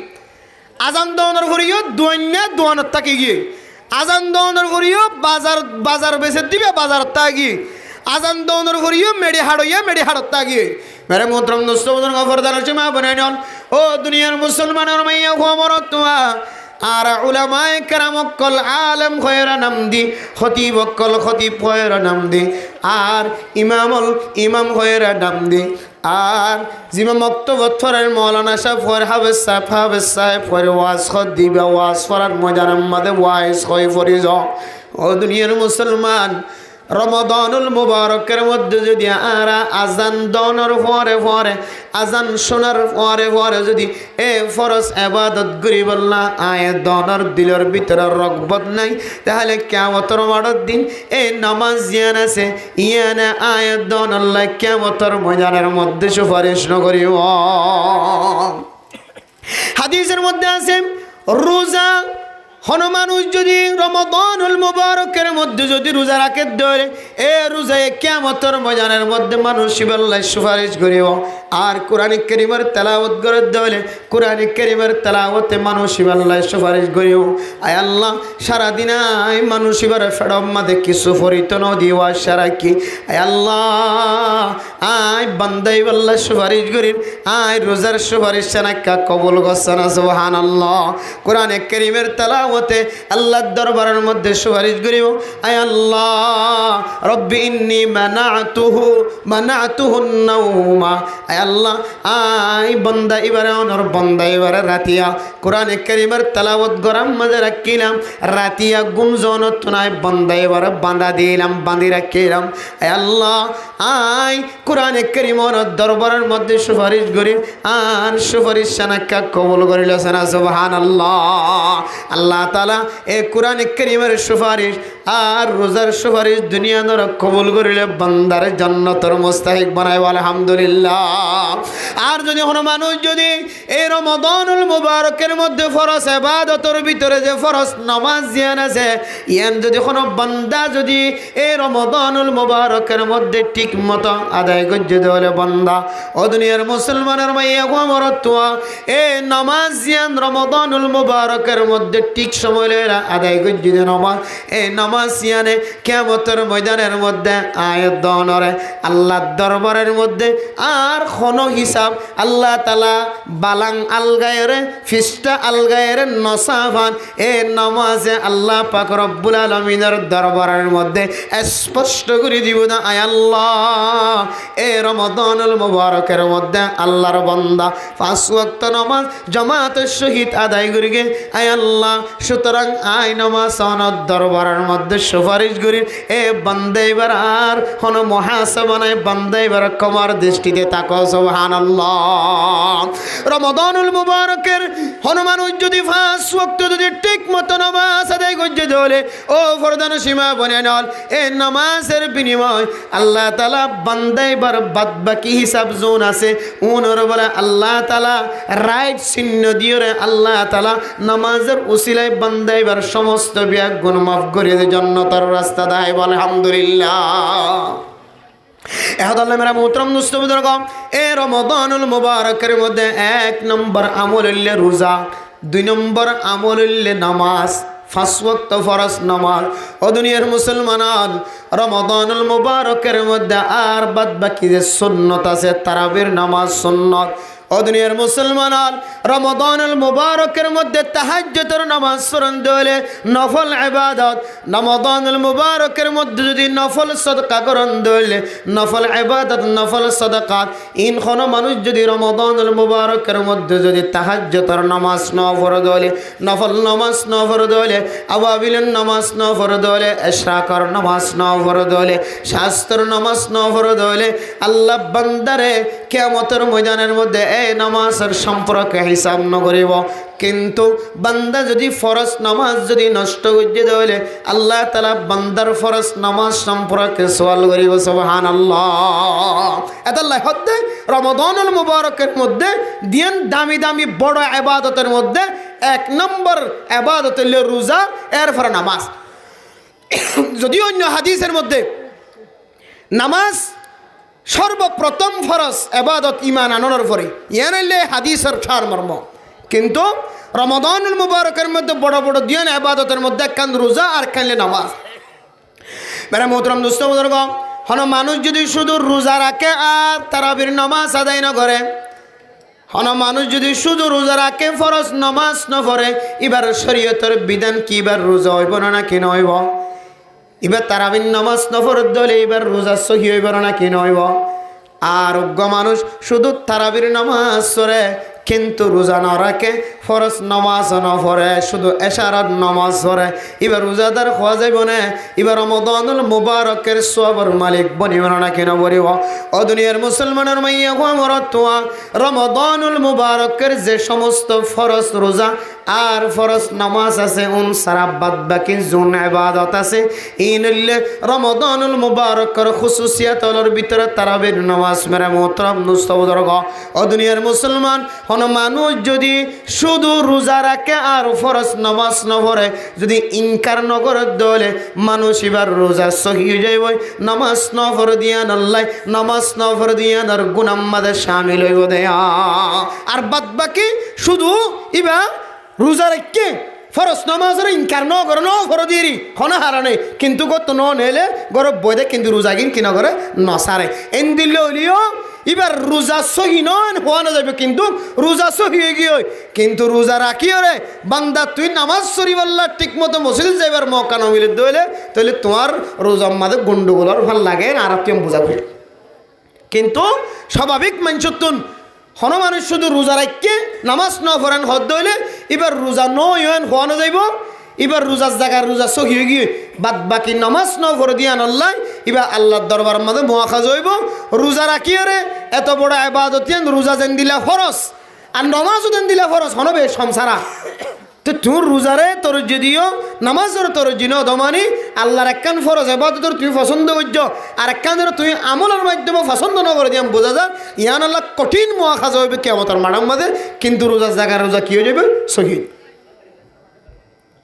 আজান দনের পরিও দোয়ান্না দোয়ানত তাকে গিয়ে আজান দনের পরিও বাজার বেচে দিবে বাজার তাই কি আজান দনের পরিও মেডি হাড়ত তাই কি मेरे मोहतरम दोस्तों खबरदार मা বনেন ও দুনিয়ার মুসলমানের মাইয়া খবর তোয়া আর উলামায়ে কেরাম কল আলেম খয়রা নাম দি খতিব কল খতিব খয়রা নাম দি আর ইমাম খয়রা নাম দি আর জিমা মক্তবত ফরের মৌলানা সাহেব ফর হাফেজ সাহেব ফর ওয়াজ খদ দিবা ওয়াজ ফরার মজার মধ্যে ওয়াজ খয় ফরি যাও ও দুনিয়ার মুসলমান রমাদানুল মুবারকের মধ্যে যদি আরা আজান দনের পরে পরে আজান শোনার পরে পরে যদি এ ফরজ ইবাদত করি বললা আয় দনের দিলের ভিতরে রগবত নাই তাহলে কিয়ামতের মাঠের দিন এই নামাজ জিয়ান আছে ইয়ানে আয় দন আল্লাহ কিয়ামতের ময়দানের মধ্যে সুপারিশ নকরিও। হাদিসের মধ্যে আছে রোজা হন মানুষ যদি রমাদানুল মুবারকের মধ্যে যদি রোজা রাখে ধরে এ রোজায় কিয়ামতের ময়দানের মধ্যে মানুষ আল্লাহ সুপারিশ করিব। আর কোরআন কারীমের তেলাওয়াত করে ধরে কোরআন কারীমের তেলাওয়াতে মানুষ আল্লাহ সুপারিশ করিব। আয় আল্লাহ সারা দিন আয় মানুষ এবার ফেডম মাঝে কিছু ফরিত ন দিওয়া সারা কি আয় আল্লাহ আয় বান্দাই আল্লাহ সুপারিশ করির আয় রোজার সুপারিশ নাকা কবুল গছনা সুবহানাল্লাহ। কোরআন কারীমের তেলাওয়াতে আল্লাহর দরবারের মধ্যে সুপারিশ করিব আয় আল্লাহ রব্বি ইন্নী মানাতুহুন নাওমা আয় আল্লাহ আয় বান্দা এবারে অনর বান্দা এবারে রাতিয়া কোরআন কারীমের তেলাওয়াত গরাম মাঝে রাখিলাম রাতিয়া গুমজনত নাই বান্দা এবারে বাঁধি রাখিলাম আয় আল্লাহ আয় কোরআন কারীমের দরবারের মধ্যে সুপারিশ করি আর সুপারিশ নাকা কবুল করিল না সুবহানাল্লাহ। আল্লাহ তাআলা এ কোরআন কারীমের সুপারিশ আর রোজার সুপারিশ দুনিয়া নর কবুল করিলে বান্দার জান্নাতের মুস্তাহিক বানায় আলহামদুলিল্লাহ। আর যদি কোনো মানুষ যদি এই রমাদানুল মুবারকের মধ্যে ফরজ ইবাদতের ভিতরে যে ফরজ নামাজ জিয়ান আছে ইয়ান যদি কোনো বান্দা যদি এই রমাদানুল মুবারকের মধ্যে ঠিক মতো আদায় করতে দেওয়ালে বান্দা ও দুনিয়ার মুসলমানের মাইয়া মরতুয়া এই নামাজ জিয়ান রমাদানুল মুবারকের মধ্যে ঠিক সময় আদায় করতে নামাজ এই নামাজ জিয়ানে কিয়ামতের ময়দানের মধ্যে আয়াত দনরে আল্লাহর দরবারের মধ্যে আর কোনো হিসাব আল্লাহ তাআলা বালাং আলগায়রে ফিস্টা আলগায়রে নসাফান এ নামাজে আল্লাহ পাক রব্বুল আলামিনের দরবারের মধ্যে স্পষ্ট করে দিব না আয় আল্লাহ এ রমাদানুল মুবারকের মধ্যে আল্লাহর বান্দা 5 ওয়াক্ত নামাজ জামাতের সহিত আদায় করিগে আয় আল্লাহ সুতরাং আয় নামাজ অনর দরবারের মধ্যে সুপারিশ করি এ বান্দা এবার আর কোন মুহাসাবা নাই বান্দা এবার কমার দৃষ্টিতে তাকো সুবহানাল্লাহ। রমাদানুল মুবারকের হনুমানুষ যদি 5 ওয়াক্ত যদি ঠিক মতো নামাজ আদায় করতে দলে ও ফরদান সীমা বনে নল এই নামাজের বিনিময় আল্লাহ তাআলা বান্দা এবার বাদ বাকি হিসাব জোন আছে ওনর বলে আল্লাহ তাআলা রাইট চিহ্ন দিয়ে আল্লাহ তাআলা নামাজের উসিলায় বান্দা এবার সমস্ত বিয়াক গুনাহ মাফ করে দিয়ে জান্নাতের রাস্তা দেয় বলে আলহামদুলিল্লাহ। এহদাল্লাহ মেরা মোহতরম দোস্ত বুজুর্গ এ রমাদানুল মুবারকের মধ্যে 1 নম্বর আমল হইলে রোজা, 2 নম্বর আমল হইলে নামাজ, 5 ওয়াক্ত ফরজ নামাজ। ও দুনিয়ার মুসলমান, রমাদানুল মুবারকের মধ্যে আর বাদ বাকি যে সুন্নত আছে, তারাবির নামাজ সুন্নত। ও দুনিয়ার মুসলমান, রমাদানুল মুবারকের মধ্যে তাহাজ্জুদের নামাজ পড়তে হলে নফল ইবাদত, রমাদানুল মুবারকের মধ্যে যদি নফল সাদকা করতে হলে নফল ইবাদত, নফল সাদাকাত, ইনখানো মানুষ যদি রমাদানুল মুবারকের মধ্যে যদি তাহাজ্জুদের নামাজ না পড়তে হলে, নফল নামাজ না পড়তে হলে, আওয়াবিলের নামাজ না পড়তে হলে, ইশরাকের নামাজ না পড়তে হলে, শাস্ত্রের নামাজ না পড়তে হলে, আল্লাহ বান্দারে কিয়ামতের ময়দানের মধ্যে এই নামাজের সম্পর্কে হিসাব ন করিব। কিন্তু বান্দা যদি ফরজ নামাজ যদি নষ্ট করে দেলে আল্লাহ তাআলা বান্দার ফরজ নামাজ সম্পর্কে সওয়াল করিব। সুবহানাল্লাহ। এতাল্লাহ হতে রমাদানুল মুবারকের মধ্যে দিন দামি দামি বড় ইবাদতের মধ্যে 1 নম্বর ইবাদত হলো রোজা, এরপর নামাজ। যদি অন্য হাদিসের মধ্যে নামাজ সর্বপ্রথম ফরজ ইবাদত ঈমান আনানোর পরে, ইয়ানাইলে হাদিসের সারমর্ম। কিন্তু রমাদানুল মুবারকের মধ্যে বড় বড় দিন ইবাদতের মধ্যে একখান রোজা আর একখান নামাজ। মেরা মোহতরম দোস্ত বুজুর্গ, হন মানুষ যদি শুধু রোজা রাখে আর তারাবির নামাজ আদায় না করে, হন মানুষ যদি শুধু রোজা রাখে ফরজ নামাজ না পড়ে, এবার শরীয়তের বিধান কি এবার রোজা হইব না কি নইব? এবার তারাবির নামাজ না পড়তে হলে এবার রোজা সহি হইব না কি নইব? আর অজ্ঞ মানুষ শুধু তারাবির নামাজ পড়ে কিন্তু রোজা না রাখে, ফরজ নামাজ না পড়ে, শুধু এশারার নামাজ পড়ে, এবার রোজাদার হওয়া যাইব না? এবার রমাদানুল মুবারকের সওয়াবের মালিক বনিব না কেন বলিব? ও দুনিয়ার মুসলমানের মাইয়া মরতুয়া, রমাদানুল মুবারকের যে সমস্ত ফরজ রোজা আর ফরজ নামাজ আছে, সারা বাদ বাকি জুন ইবাদত আছে, ইনলে রমাদানুল মুবারকের খুসুসিয়াতর ভিতরে তারাবির নামাজ। মেরা মোহতরম দোস্ত বুজুর্গ, ও দুনিয়ার মুসলমান, হন মানুষ যদি শুধু রোজা রাখে আর ফরজ নামাজ না পড়ে, যদি ইনকার ন করে দলে মানুষ এবার রোজা সহি হয়ে যাইব, নামাজ না পড়ে দিয়া নল্লাই, নামাজ না পড়ে দিয়া নর গুনাম্মাদের শামিল হইব দেয়া। আর বাদ বাকি শুধু এবার রোজা রেখে ফরজ নামাজের ইনকার ন করে ন ফর দিয়েরি হনা হারানে, কিন্তু গত ন নেলে গরব বইদে কিন্তু রোজা কিন কিনা করে নসারে এন দিলে হলিও এবার রোজা সহি নন হওয়া না যাবে, কিন্তু রোজা সহি হয়ে গিয়ে কিন্তু রোজা রাখিও রে বান্দা, তুই নামাজ শরীফাল্লাহ ঠিক মতো মসজিদ যাইবার মৌকা না মিলে দইলে তাহলে তোমার রোজার মাঝে গন্ডগোলর ভাল লাগে আর তুই বোঝা করি। কিন্তু স্বাভাবিক মানসতুন হন মানুষ শুধু রোজা রাখকে নামাজ ন পড়েন হদ দইলে এবার রোজা নন হওয়া না যাইব, এবার রোজার জায়গায় রোজা সহি হয়ে গিয়ে বাদ বাকি নামাজ ন পড়ে দিয়া নল্লাই, এবার আল্লাহর দরবারের মাঝে মোয়াখাজ হইব। রোজা রাখিও রে এত বড় ইবাদত, রোজা যেন দিলা ফরজ আর নামাজও যেন দিলা ফরজ হনবে সংসারা। তো তোর রোজারে তোর যদিও নামাজের তোর জিন দমানি আল্লাহর একখান ফরজ ইবাদতের তুই পছন্দ করছ, আর একখান তুই আমলের মাধ্যমে পছন্দ না করে দিয়াম বোঝা যা ইয়ান আল্লাহ কঠিন মোয়াখাজ হইবে কিয়ামতের মাঠের মাঝে, কিন্তু রোজার জায়গায় রোজা কি হয়ে যাবে সহি।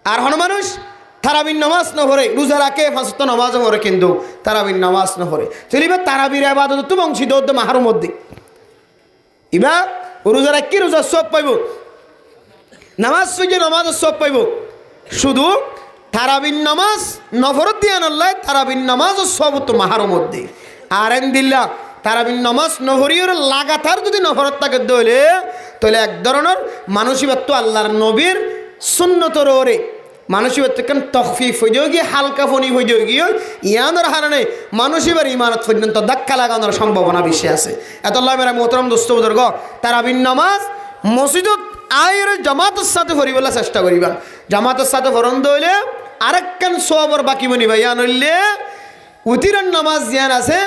আর হন মানুষ তারাবির নামাজ না পড়ে, রোজা রাখে ফাঁসত নামাজও পড়ে কিন্তু তারাবির নামাজ না পড়ে, চলিবে তারাবির ইবাদত তো বংশিত মাহার মধ্যে এবার রোজা রাখি রোজা সব পাইব, নামাজ পড়ে নামাজের সব পাইব। শুধু তারাবির নামাজ নফরত দিয়া নল্লাই, তারাবির নামাজও সব তো মাহার মধ্যে। আর এন দিল্লা তারাবির নামাজ নহরিয়র লাগাতার যদি নফরত থাকে দইলে তাহলে এক ধরনের মানসিকতা তো আল্লাহর নবীর সুন্নতর ওরে মানসিকতা কেন তখফিফ হয়ে যাও গিয়ে হালকা ফনি হয়ে যাও গিয়ে ইয়ানোর হারানে মানুষ এবার ইমারত পর্যন্ত ধাক্কা লাগানোর সম্ভাবনা বেশি আছে। এত মেরা মোহতরম দোস্ত বুজুর্গ, তারাবির নামাজ মসজিদত আয়ের জামাতের সাথে পড়িবার চেষ্টা করিবা। জামাতের সাথে ফরন দইলে আরেকখান সওয়াবের বাকি বনিবা, ইয়ান হইলে উতিরের নামাজ ইয়ান আছে,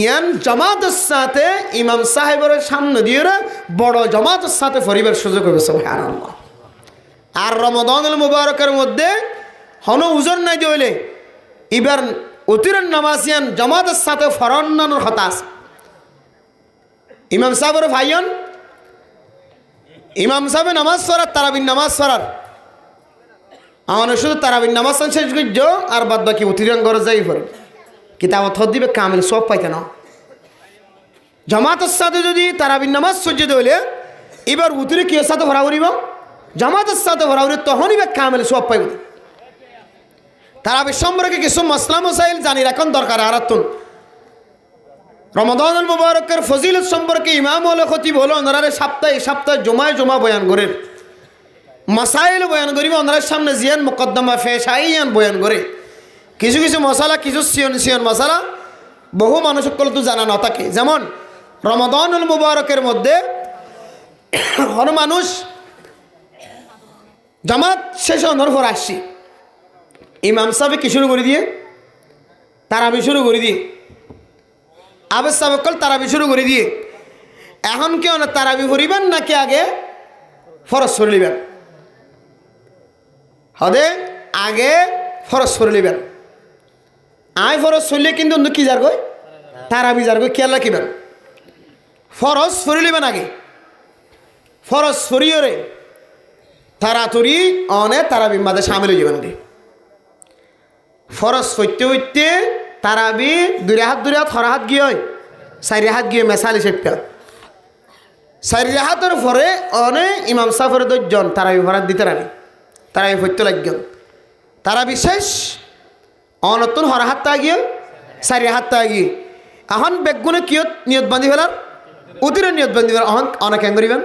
ইয়ান জামাতের সাথে ইমাম সাহেবের সামনে দিয়ে বড় জামাতের সাথে পড়িবার সুযোগ হবে। সুবহানাল্লাহ। আর রমাদানুল মুবারকের মধ্যে হন উজর নাই দিলে এবার উতিরের নামাজ ইয়ান জামাতের সাথে ফরনানোর হতাশ। ইমাম সাহেবের ভাইয়ন ইমাম সাহেব নামাজ পড়ার তারাবির নামাজ পড়ার আমার শুধু তারাবির নামাজ শেষ করছ আর বাদ বাকি উতিরান ঘরে যাই পড়ে কিতাবত হদ দিবে কামিল সব পাইতে না। জামাতের সাথে যদি তারাবির নামাজ সহ্য দিলে এবার উতিরে কি সাথে ভরা করিব, জামাতের সাথে ভরা করি তখন এবার কামিল সব পাইব। তারাবি সম্পর্কে কিছু মসলা মসাইল জানি রাখন দরকার। আর রমাদানুল মুবারকের ফজিলত সম্পর্কে ইমাম হলে খতিব হলো ওনারা সপ্তাহে জমা বয়ান করেন, মাসাইল বয়ান করিব ওনার সামনে জিয়ান মুকদ্দমা ফেসাইয়ান বয়ান করে। কিছু কিছু মশালা, কিছু সিয়ন মশালা বহু মানুষ সকল তো জানা না থাকে। যেমন রমাদানুল মুবারকের মধ্যে হর মানুষ জামাত শেষে অনর পর আসছি, ইমাম সাহেব কি শুরু করে দিয়ে তারাবি শুরু করে দিয়ে, আবেদ সাহেব তারাবি শুরু করে দিয়ে। এখন কি তারাবি পড়িবেন নাকি আগে ফরজ পড়িবেন? হদে আগে ফরজ পড়িবেন। আয় ফরজ চললে কিন্তু অন্য কি যার গই তারাবি যার গই খেয়াল রাখিবেন। ফরজ পড়িবেন আগে, ফরজ পড়িয়ে তাড়াতাড়ি অনে তারাবি মাঝে সামিল হয়ে যাবেন। ফরজ হইতে হইতে তারাবি দুই হাত হর হাত গিয়ে হয়, 4 হাত গিয়ে মেসালি সেটা 4 হাতের পরে অনে ইমাম সাফর 10 জন তারাবি ভরাত দিতে রানি, তারাবি হইতে লাগবেন। তারাবি শেষ অনতুন হর হাতটা গিয়ে 4 হাতটা গিয়ে এখন বেগুনে কিয়ত নিয়ত বান্ধি ফেলার উতিরের নিয়ত বান্ধি ফেলার অনেক কেন করিবেন?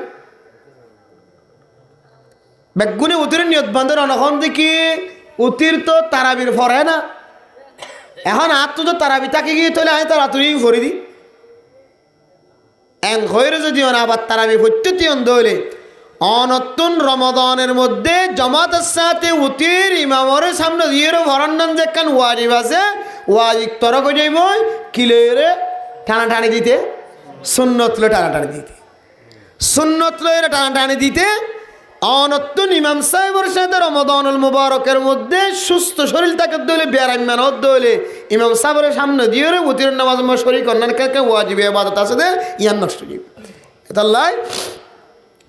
বেগুনে উতিরের নিয়ত বান্ধের অনখন দেখি উতির তো তারাবির ফরে না। এখন আর তো তারাবি তাকে গিয়ে তোলে আমি তাড়াতাড়ি ভরি দিই এন হয়ে যদি আবার তারাবি প্রত্যেকটি অন্ধ হইলে অনতুন রমাদানের মধ্যে জামাতের সাথে উতির ইমামরে সামনে দিয়ে ভরান্নান যে কান ওয়াজিব আছে, ওয়াজিব তর করে যাইব কিলেরে টানাটানি দিতে, সুন্নত লো টানাটানি দিতে, সুন্নত লো টানাটানি দিতে। অনতুন ইমাম সাহেবের সাথে রমাদানুল মুবারকের মধ্যে সুস্থ শরীর তাকে দলে বেয়ারাম্যান দলে ইমাম সাহেবের সামনে দিয়ে উতির নামাজ শরীর কন্যান কে ওয়াজিব ইবাদত আছে দে ইয়ান নষ্ট দিব। এটা লাই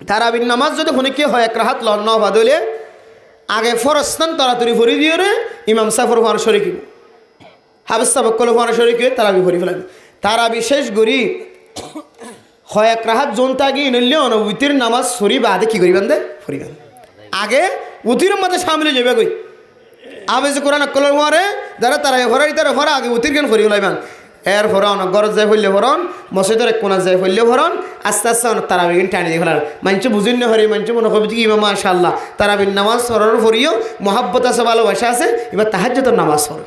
তারাবির নামাজ যদি হনিকে হয় 1 রাকাত লন বাদলে আগে ফরস্তান তাড়াতাড়ি ভরি দিয়ে ইমাম সাহেবের ফার শরীক হাবিস সাহেব কল ফার শরীক তারাবি ভরি ফেলাবি। তারাবি শেষ গরি হয় 1 রাকাত জোনতা গিয়ে নিলে অনুভূতির নামাজ সরি বাদে কি করিবেন দে ফরিবেন। আগে উতির মধ্যে সামিল যাবে কই আবে যে কোরআন কলর মারে যারা তারা ভরাই তারা ভরা আগে উতির কেন ফরি ফেলাইবেন। এর ভরণ গরজ যায় ফেললে ভরণ, মসজিদের এক কোনা যায় ফেললে ভরণ, আস্তে আস্তে তারাবিন টানি দিয়ে ফেলার মানুষ বুঝিন না হরি মানুষ মনে করবে কি মাশাআল্লাহ তারাবিন নামাজ সরার ফরিও মহাব্বত আছে, ভালোবাসা আছে, এবার তাহাজ্জুদের নামাজ পড়ে।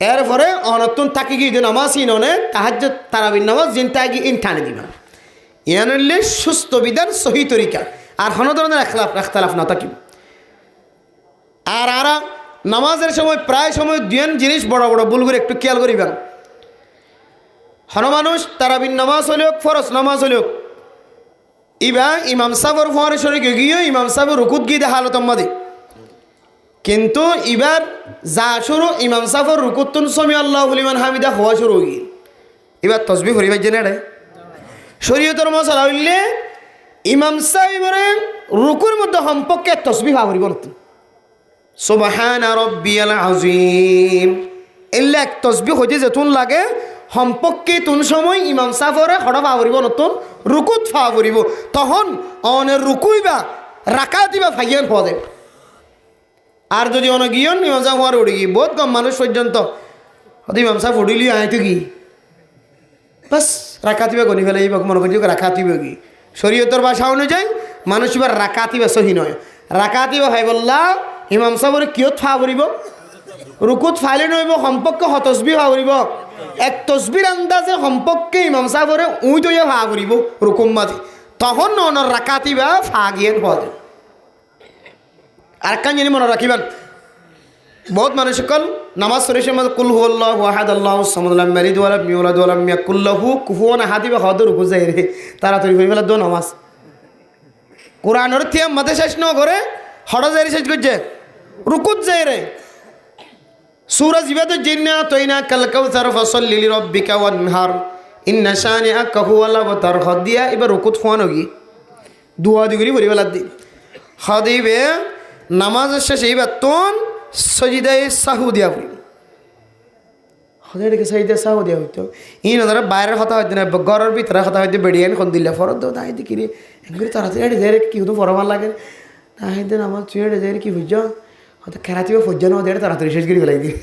এরপরে অনতুন তাকে গিয়ে নামাজ ইননে তাহাজ্জুদ তারাবিন নামাজ জিনতে আগে ইন টানি দিবেন। ইয়ানলে সুস্থ বিধান সহি তরিকা আর কোনো ধরনের ইখতিলাফ না থাকি। আর নামাজের সময় প্রায় সময় দুই জিনিস বড় বড় ভুল করে একটু খেয়াল করিবেন। হন মানুষ তারাবিন নামাজ হলেও ফরজ নামাজ হলেও ইবা ইমাম সাহেবের ফোয়ারে শরীকে গিয়ে ইমাম সাহেবের রুকুত গিয়ে হালত মাদি, কিন্তু এবার যা শুরু ইমাম সাহেবের রুকুতুন সমি আল্লাহু লিমান হামিদা হওয়া শুরু হয়ে গিয়ে এবার তসবিহ হরিবার জেনে রে শরীয়তের মশলা হইলে ইমাম সাহেবের রুকুর মধ্যে সম্পর্কে তসবিহ হরিব না সুবহান রাব্বিয়াল আযীম এলে এক তসবিহ হইতে যেতুন লাগে সম্পর্কে তুন সময় ইমাম সাহেবরে হড়া ফাবরিব নতুন রুকুত ফাবরিব তখন অনের রুকুইবা রাকাতিবা ফাইয়ান হওয়া দেব। আর যদি অনগিয়ন ইমাম সাহেব হওয়ার উড়ি গিয়ে বহুত কম মানুষ পর্যন্ত হয়তো ইমাম সাহেব উড়িলি আয়তো কি বাস রাকাতিবা গনি ফেলে মনে করি রাকাতিবা কি শরীয়তের ভাষা অনুযায়ী মানুষ এবার রাকাতিবা সহি নয়, রাকাতিবা ভাই বললা ইমাম সাহেবরে কিয়ত ফাবরিব রুকুত ফাইলে নইব সম্পর্কে হতসবি ফাবরিব এক তসবির আন্দাজে সম্পর্কে ইমাম সাহেবরে উই তৈয়া ফা করিব রুকুম মাঝে তখন অনর রাকাতিবা ফা গিয়ে পদে। আর কান জানি মনে রাখিবেন বহুত মানুষ সকল নামাজ শরীফের মধ্যে কুল হুয়াল্লাহু আহাদ আল্লাহুস সামাদ লাম ইয়ালিদ ওয়া লাম ইউলাদ ওয়া লাম ইয়াকুল লাহু কুফুয়ান আহাদ বা হদ রুকু যায় রে তাড়াতাড়ি হয়ে ফেলা দো নামাজ কোরআনের থিয়া মাঝে শেষ ন করে হড় যায় শেষ করছে রুকুত যায় রে সূরা জিবাতুল জিন্না তয়না কাল কাউসার ফাসাল্লি লিরাব্বিকা ওয়ানহার ইন্না শানিআকা হুয়াল আবতার হদিয়া এবার রুকুত ফোয়ানো কি দুয়া দিগরি ভরি বেলা দি হদিবে নামাজের শেষে এবার তোন সজিদায়ে সাহু দিয়া পড়ি হদিয়াকে সজিদায়ে সাহু দিয়া হইতো ইন ওরা বাইরের কথা হইতো না ঘরের ভিতরে কথা হইতো বেড়িয়ান কোন দিলে ফরদ দাও তাই দি কিরে একবারে তাড়াতাড়ি যায় কি হতো ফরমান লাগে তাই দি নামাজ চুয়ে যায় কি বুঝছো হয়তো কেরাতিও ফজ্জানো দেড় তাড়াতাড়ি শেষ করে ফেলাই দিই,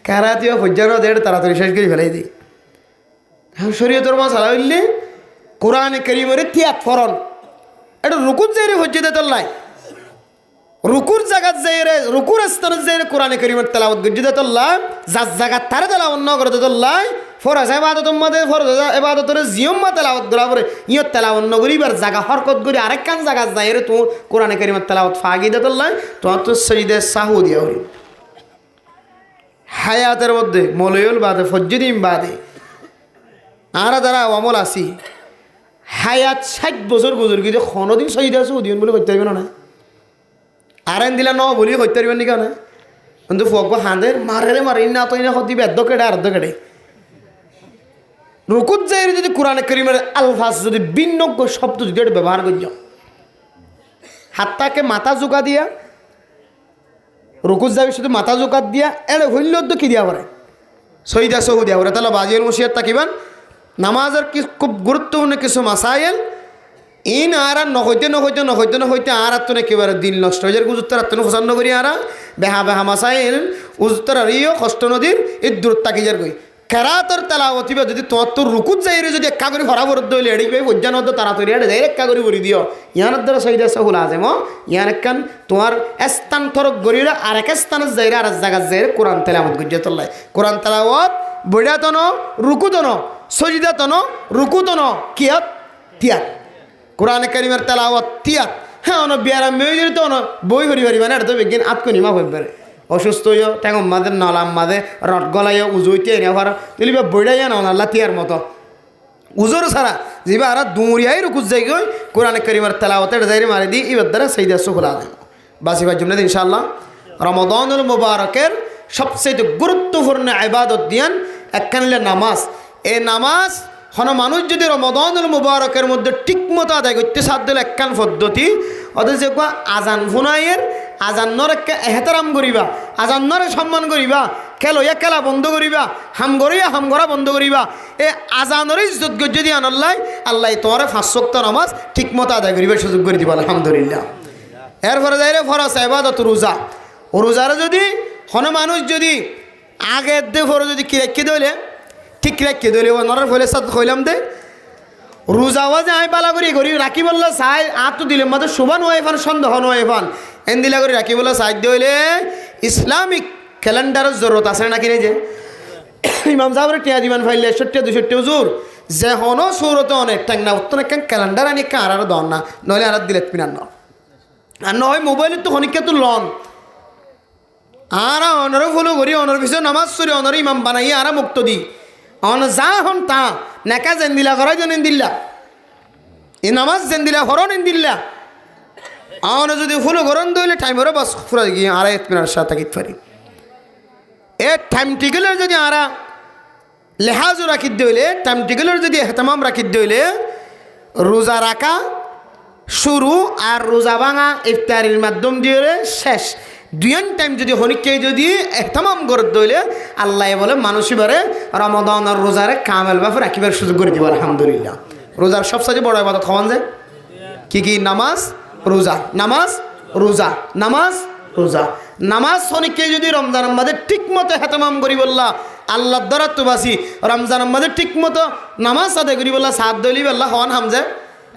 কেরাতিও ফজ্জানো দেড় তাড়াতাড়ি শেষ করে ফেলাই দিই। হ্যাঁ, শরীয়তের মশালা হইলে কোরআনে কারীমের তিয়াত ফরন এটা রুকুর যাই রে হজ্জে তোল্লাই, রুকুর জায়গাত যাই রে, রুকুর স্থানত যাই রে কোরআনে কারীমের তেলাওয়াত গজ্জে তোল্লাই, যার জায়গাত তারে তেলাওয়াত ন করে তোল্লাই, ফরজ ইবাদতের মধ্যে ফরজ ইবাদতের জিয়ম্মা তেলাওয়াত করা পরে ইয়ত তেলাওয়াত ন করিবার জায়গা হরকত করি আরেক কান জায়গা যাই রে তো কোরআনে কারীমের তেলাওয়াত ফাগি দে তোল্লাই, তোমার তো সজদে সাহু দিয়া হরি হায়াতের মধ্যে মলয়ুল বাদে ফজ্জুদিন বাদে আরা দ্বারা অমল আসি হায়াত 60 বছর গুজর কিন্তু কোনোদিন সজদে আছে উদিয়ন বলে করতে পারবে না, আর এন দিলা ন বলি করতে পারবেন নি কেন, কিন্তু ফক হাঁদের মারে মারে না তো না হতি বেদ্য কেটে আর্ধ কেটে রুকুত যাই যদি কোরআনে কারীমের আলফাজ যদি ভিন্ন শব্দ যদি এটা ব্যবহার করি হাতটাকে মাথা জোকা দিয়া রুকুত যাবি শুধু মাথা জোকাত দিয়া এড়ে হইল তো কি দিয়া পরে সহিদা সহু দিয়া পরে তাহলে বাজিয়াল মুশিয়াত তাকিবান নামাজের কি খুব গুরুত্বপূর্ণ কিছু মাসাইল ইন আরা নহইতে আর তো একেবারে দিল নষ্ট হয়ে যায় উজুত্তর আত্মন পছন্দ করি আরা বেহা বেহা মাসাইল উজুত্তর আরিও কষ্ট নদীর এই দূর তাকি যার গই কেরাতর তেলাওয়াত বা যদি তোমার তোর রুকুত যাই যদি একা করে ভরা ভরত হইলে এড়ি পাই বজ্জান হতো তাড়াতাড়ি এড়ে যাই একা করে ভরি দিও ইয়ানোর দ্বারা সহিদা সহুল আজেম ইয়ান একখান তোমার স্থান থরক গড়িরা আর এক স্থানের যাইরা আর এক জায়গার যাই কোরআন তেলাওয়াত গজ্জে তোল্লাই কোরআন তেলাওয়াত বইডাতন রুকুতন সজিদাতন রুকুতন কিয়াত তিয়াত কোরআনে কারীমের তেলাওয়াত তিয়াত হ্যাঁ অন বিয়ারা মেয়ে তো বই হরি হরি মানে এটা তো বিজ্ঞান আতকনি মা হইবে অসুস্থ হইও টেঙম মাদের নলাম মাদে রট গলাইও উজুইতে এনে ভার তুলিবা বইড়াইয়া না আল্লাহ তিয়ার মতো উজোর ছাড়া যেবা আর দুমরিয়াই রুকুত যাই গই কোরআনে কারীমের তেলাওয়াত এটা যাই মারি দি এবার দ্বারা সাইদা সুহুল আযম বাসিবার জন্য ইনশাআল্লাহ রমাদানুল মুবারকের সবচেয়ে গুরুত্বপূর্ণ ইবাদত দিয়ান একখানলে নামাজ এই নামাজ হন মানুষ যদি রমাদানুল মুবারকের মধ্যে ঠিকমতো আদায় করতে সাধ্য দিলে একখান পদ্ধতি অথচ আজান ফুনাইয়ের আজান্নর এহতারাম করিবা আজান্নরে সম্মান করিবা খেলইয়া খেলা বন্ধ করিবা হাম করা বন্ধ করিবা এই আজানরে ইজ্জত যদি আনল্লাই আল্লাহ তোমার 5 ওয়াক্ত নামাজ ঠিকমতো আদায় করিবার সুযোগ করে দিবা আলহামদুলিল্লাহ। এরপরে যাইরে ফরজ ইবাদত রোজা রোজারে যদি হন মানুষ যদি আগের দে ফর যদি কি রেখে দিলে ঠিক রেখে দিলে ওনার ফলে সাথে হইলাম দে রোজাও যে আমি পালা করি রাখি বললো চাই আর তো দিলে মাত্র শোভা নয় ফান সন্দেহ নয় ফান এন দিলা করে রাখি বললো সাহায্য হইলে ইসলামিক ক্যালেন্ডারের জরুরত আছে নাকি রে যে ইমাম সাহেবের টিয়া দিমান ফাইলে 61-62 হুজুর যে হনো সুরতে অনেক টাইম না উত্তর একটা ক্যালেন্ডার আনি কার আর দন না নইলে আর দিলে পিনান না আর নয় মোবাইলের তো হনিকে তো লন আর অনর ফলো করি অনর পিছনে নামাজ সরি অনর ইমাম বানাই আর মুক্ত দি অন যা হন তা নেকা যেন দিলা করাই যেন দিল্লা এই নামাজ যেন দিলা হরণ দিল্লা আওয়ানো যদি ফুলো গরম দইলে টাইমেরও বাস ফুরা গিয়ে আর 1 মিনিট সাথে থাকিতে পারি এ টাইম টিকেলের যদি আরা লেহাজও রাখি দইলে টাইম টিকেলের যদি এহতামাম রাখি দইলে রোজা রাখা শুরু আর রোজা ভাঙা ইফতারির মাধ্যম দিয়ে শেষ দুইন টাইম যদি হনিকে যদি এহতামাম করে দইলে আল্লাহ বলে মানুষই বারে রমাদান আর রোজারে কামেল বাফে রাখিবার সুযোগ করে দিব আলহামদুলিল্লাহ। রোজার সবচেয়ে বড় ইবাদত খাওয়ান যায় কি নামাজ রোজা নামাজ রোজা নামাজ রোজা নামাজ হনিকে যদি রমজান আমাদের ঠিক মতো হেতামাম করি বললা আল্লাহ দ্বারা তো বাসি রমজান আমাদের ঠিক মতো নামাজ আদায় করি বললা সাত দলি বললা হওয়ান হাম যে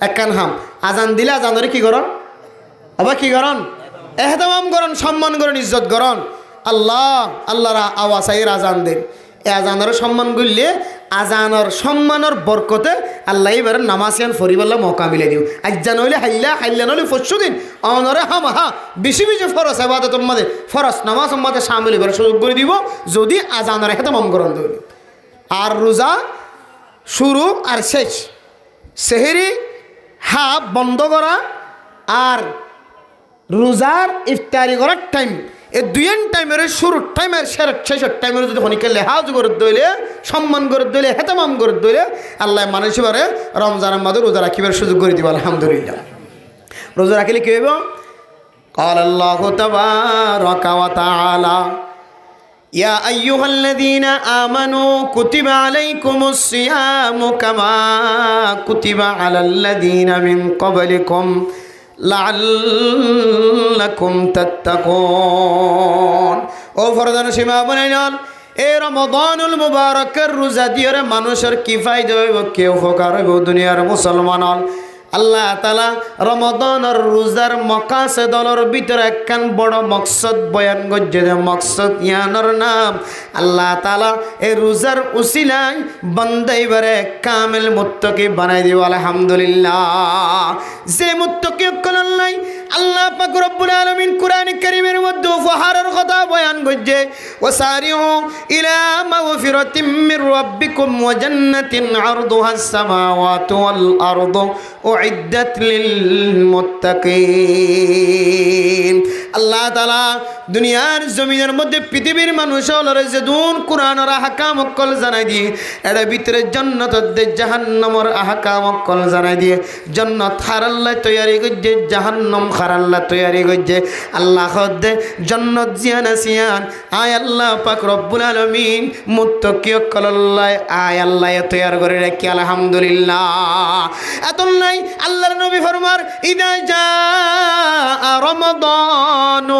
একখান হাম আজান দিলে আজানরে কি করন আবার কি করন এহতামাম করন সম্মান করন ইজ্জত করন আল্লাহরা আওয়াজ আজান দেন এ আজানের সম্মান করলে আজানের সম্মানের বরকতে আল্লাহ এবার নামাজিয়ান ফরিবাল্লা মৌকা মিলে দিও আজ্জান হইলে হাইল্লা নইলে পরশু দিন অনরে হা বেশি ফরস ইবাদতের মধ্যে ফরস নামাজ মধ্যে সামিল এবার সুযোগ করে দিব যদি আজানের এহতামাম করন দিল আর রোজা শুরু আর শেষ সেহেরি বন্ধ করা আর রোজার ইফতারি করার টাইম এই দুইন টাইমের শুরুর টাইমের শেষের টাইমের যদি হনিকে লেহাজ করে দইলে সম্মান করে দইলে হেতামাম করে দইলে আল্লাহ মানুষ বারে রমজানের মাঝে রোজা রাখিবার সুযোগ করে দিব আলহামদুলিল্লাহ। রোজা রাখিলে কি হইব قال الله تبارك وتعالى يا أيها الذين آمنوا كتب عليكم الصيام كما كتب على الذين من قبلكم লাআল্লাকুম তাত্তাকুন। ও ফরদান সীমা বনাইন, এই রমাদানুল মুবারকের রোজা দিয়ে মানুষের কি ফায়দা হইব, কি উপকার হইব দুনিয়ার মুসলমানর? আল্লাহ তাআলা রমাদানের রোজার মাকাসিদর ভিতরে একখান বড় মকসদ বয়ান করছে। যে মকসদ ইয়ানোর নাম আল্লাহ তাআলা এই রোজার উসিলায় বান্দা এবারে কামেল মুত্তাকি বানাই দিব। আলহামদুলিল্লাহ। যে মুত্তাকি কল্লাই আল্লাহ পাক রব্বুল আলামিন কুরআন কারীমের মধ্যে উপহারের কথা বয়ান করছে। ওয়াসারিউ ইলা মাগফিরাতিম মির রাব্বিকুম ওয়া জান্নাতিন আরদুহাস সামাওয়াতু ওয়াল আরদু উইদ্দাত লিল মুত্তাকিন। আল্লাহ তাআলা দুনিয়ার জমিনের মধ্যে পৃথিবীর মানুষ হলরে যে দুন কোরআনের আহকাম অকল জানাই দিয়ে এর ভিতরে জান্নাত দে জাহান্নামের আহকাম অকল জানাই দিয়ে জান্নাত হারাল্লাহ তৈয়ারি করছে, জাহান্নাম হারাল্লাহ তৈয়ারি করছে। আল্লাহ দে জান্নাত জিয়ান আসিয়ান আয় আল্লাহ পাক রব্বুল আলামিন মুত্তাকি অকল্লাহ আয় আল্লাহ তৈয়ার করে রাখি। আলহামদুলিল্লাহ। এত নাই আল্লাহর নবী ফরমার ইদা জা রমাদান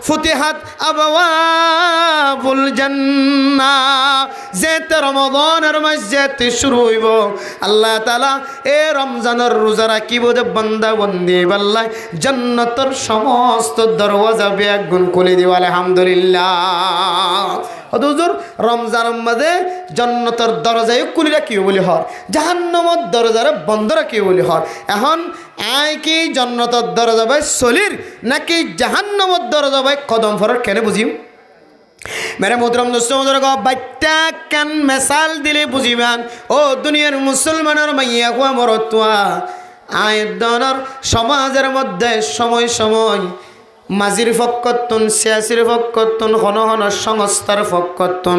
ফুতিহাত আবওয়াবুল জান্নাহ। যেতে রমাদানের মাস যেতে শুরু হইব আল্লাহ তাআলা এ রমজানের রোজা রাখিব যে বান্দা বন্দি আল্লাহ জান্নাতের সমস্ত দরওয়াজা বেগুন খুলে দিব। আলহামদুলিল্লাহ। হুজুর রমজানের মধ্যে জান্নাতের দরজায় খুলে রাখিব বলি হর, জাহান্নামের দরজারে বন্ধ রাখিব বলি হর। এখন আয় কি জান্নাতের দরজা ভাই সলির নাকি জাহান্নামের দরজা ভাই কদম ফরক কেন বুঝিম? মেরে মোহতরম দোস্ত বাচ্চা কান মেসাল দিলে বুঝিবান। ও দুনিয়ার মুসলমানের মাইয়া কুয়া মরতুয়া আয় দনর সমাজের মধ্যে সময় সময় মাজির ফক্কতুন সিয়াসির ফক্কতুন হন হন সংস্থার ফক্কতুন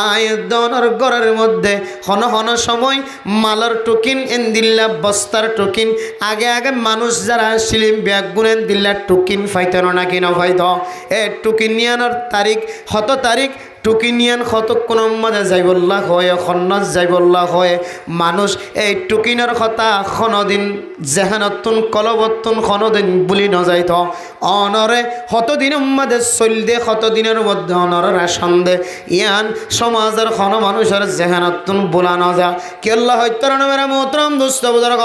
আয় দনর গড়ের মধ্যে হন হন সময় মালার টুকিন এন দিল্লা বস্তার টুকিন আগে আগে মানুষ যারা আসছিলেন ব্যাগ গুনেন দিল্লা টুকিন ফাইতেন নাকি না ফাইত এ টুকিন নিয়ানোর তারিখ হত তারিখ টুকিনিয়ান কতক্ষণ মাঝে যাইবল্লাহ হয় খন্নাস যাইবল্লাহ হয় মানুষ এই টুকিনের কথা কোনোদিন জেহানতুন কলবতুন কোনোদিন বুলি নযাইত অনরে কতদিন মাঝে চলদে কতদিনের মধ্যে অনরের রেশন দে ইয়ান সমাজের কোন মানুষের জেহানতুন বোলা নযা কেল্লা হত্যার নামের মোহতরম দোস্ত বুজুর্গ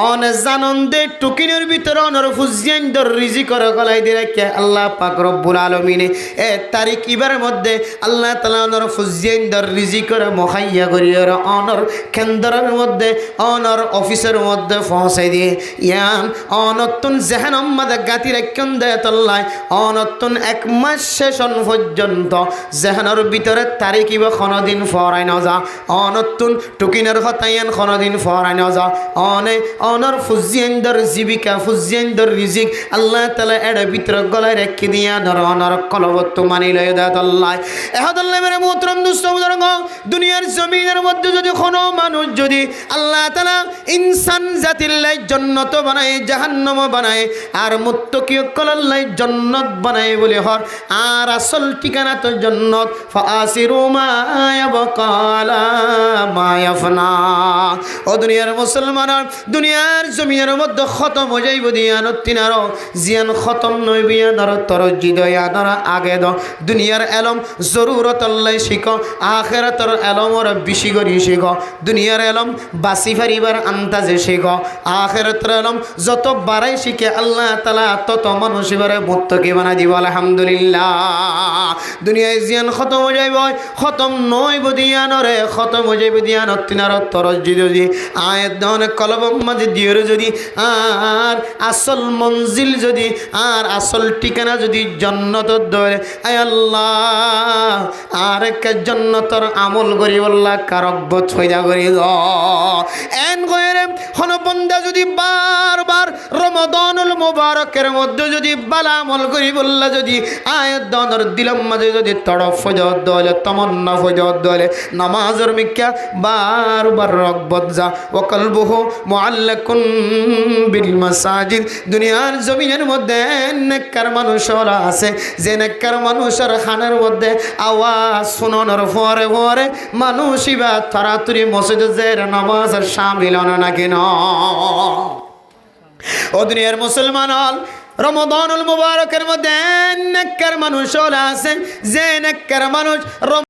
অনে জানন দে টুকিনের ভিতরে অনর ফুজিয়ান দর রিজি করে গলাই দিয়ে কে আল্লাহ পাক রব্বুল আলামিনে এ তারিখ ইবার মধ্যে আল্লাহ তাআলা অনর ফুজিয়ান দর রিজি করে মুখাইয়া করিয়া অনর কেন্দ্রের মধ্যে অনর অফিসের মধ্যে পৌঁছাই দিয়ে ইয়ান অনতুন জেহানম মাদে গাতি রাখেন দেয় তল্লাই অনতুন এক মাস শেষন পর্যন্ত জেহানের ভিতরে তারিখ ইবা কোনোদিন ফরাই নযা অনতুন টুকিনের হতাইয়ান কোনোদিন ফরাই নযা অনে অনর ফুজিয়ান দর জীবিকা ফুজিয়ান দর রিজিক আল্লাহ তাআলা এর ভিতরে গলায় রেখে দিয়া ধর অনর কলবত মানি লয় দেয় তল্লাই এহদল্লাহ মেরে মোহতরম দোস্ত বুজুর্গ দুনিয়ার জমিনের মধ্যে যদি কোনো মানুষ যদি আল্লাহ তাআলা ইনসান জাতির লাই জান্নাত বানায় জাহান্নাম বানায় আর মুত্তাকি কল্লাই জান্নাত বানায় বলে হর আর আসল ঠিকানা তো জান্নাত ফাসিরু মা ইয়াবকালা মা ইয়াফনা। ও দুনিয়ার মুসলমান দুনিয়ার জমিনের মধ্যে খতম হয়ে যাইব দিয়ানত তিনার জিয়ান খতম নই বিয়ানার তর জিদয়ানার আগে দ দুনিয়ার এলম জরুরত আল্লাহ শিখ আখিরাতের এলমর বেশি করে শিখ দুনিয়ার এলম বাসি ফারিবার আন্তাজে শিখ আখিরাতের এলম যত বাড়াই শিখে আল্লাহ তাআলা তত মানুষ এবারে মুত্তাকি বানাই দিব। আলহামদুলিল্লাহ। দুনিয়ায় জিয়ান খতম হয়ে যাইব খতম নয় বদিয়ানরে খতম হয়ে যাইব দিয়ানত তিনার তর যদি আয়াত দন কলব মাঝে দিয়ের যদি আর আসল মঞ্জিল যদি আর আসল ঠিকানা যদি জান্নাতত ধরে আয় আল্লাহ আর এক জান্নাতর আমল করি বল্লা কারকবত হইয়া করি এন কইরে হন বন্দা যদি বারবার রমাদানুল মুবারকের মধ্যে যদি বালা আমল করি বল্লা যদি আয়াত দনর দিলম মাঝে যদি তড়প ফজত দলে তমন্না ফজত দলে নামাজের মিক্কা বারবার রকবত যা ও কলবুহু মুআল্লাকুন বিল মাসাজিদ দুনিয়ার জমিনের মধ্যে নেককার মানুষরা আছে যে নেককার মানুষের খানের মধ্যে আওয়াজ শুনানোর পরে পরে মানুষ ইবা তাড়াতাড়ি মসজিদে যে নামাজের শামিল হন না কেন ও দুনিয়ার মুসলমান হল রমাদানুল মুবারকের মধ্যে নেককার মানুষ হল আছে যে নেককার মানুষ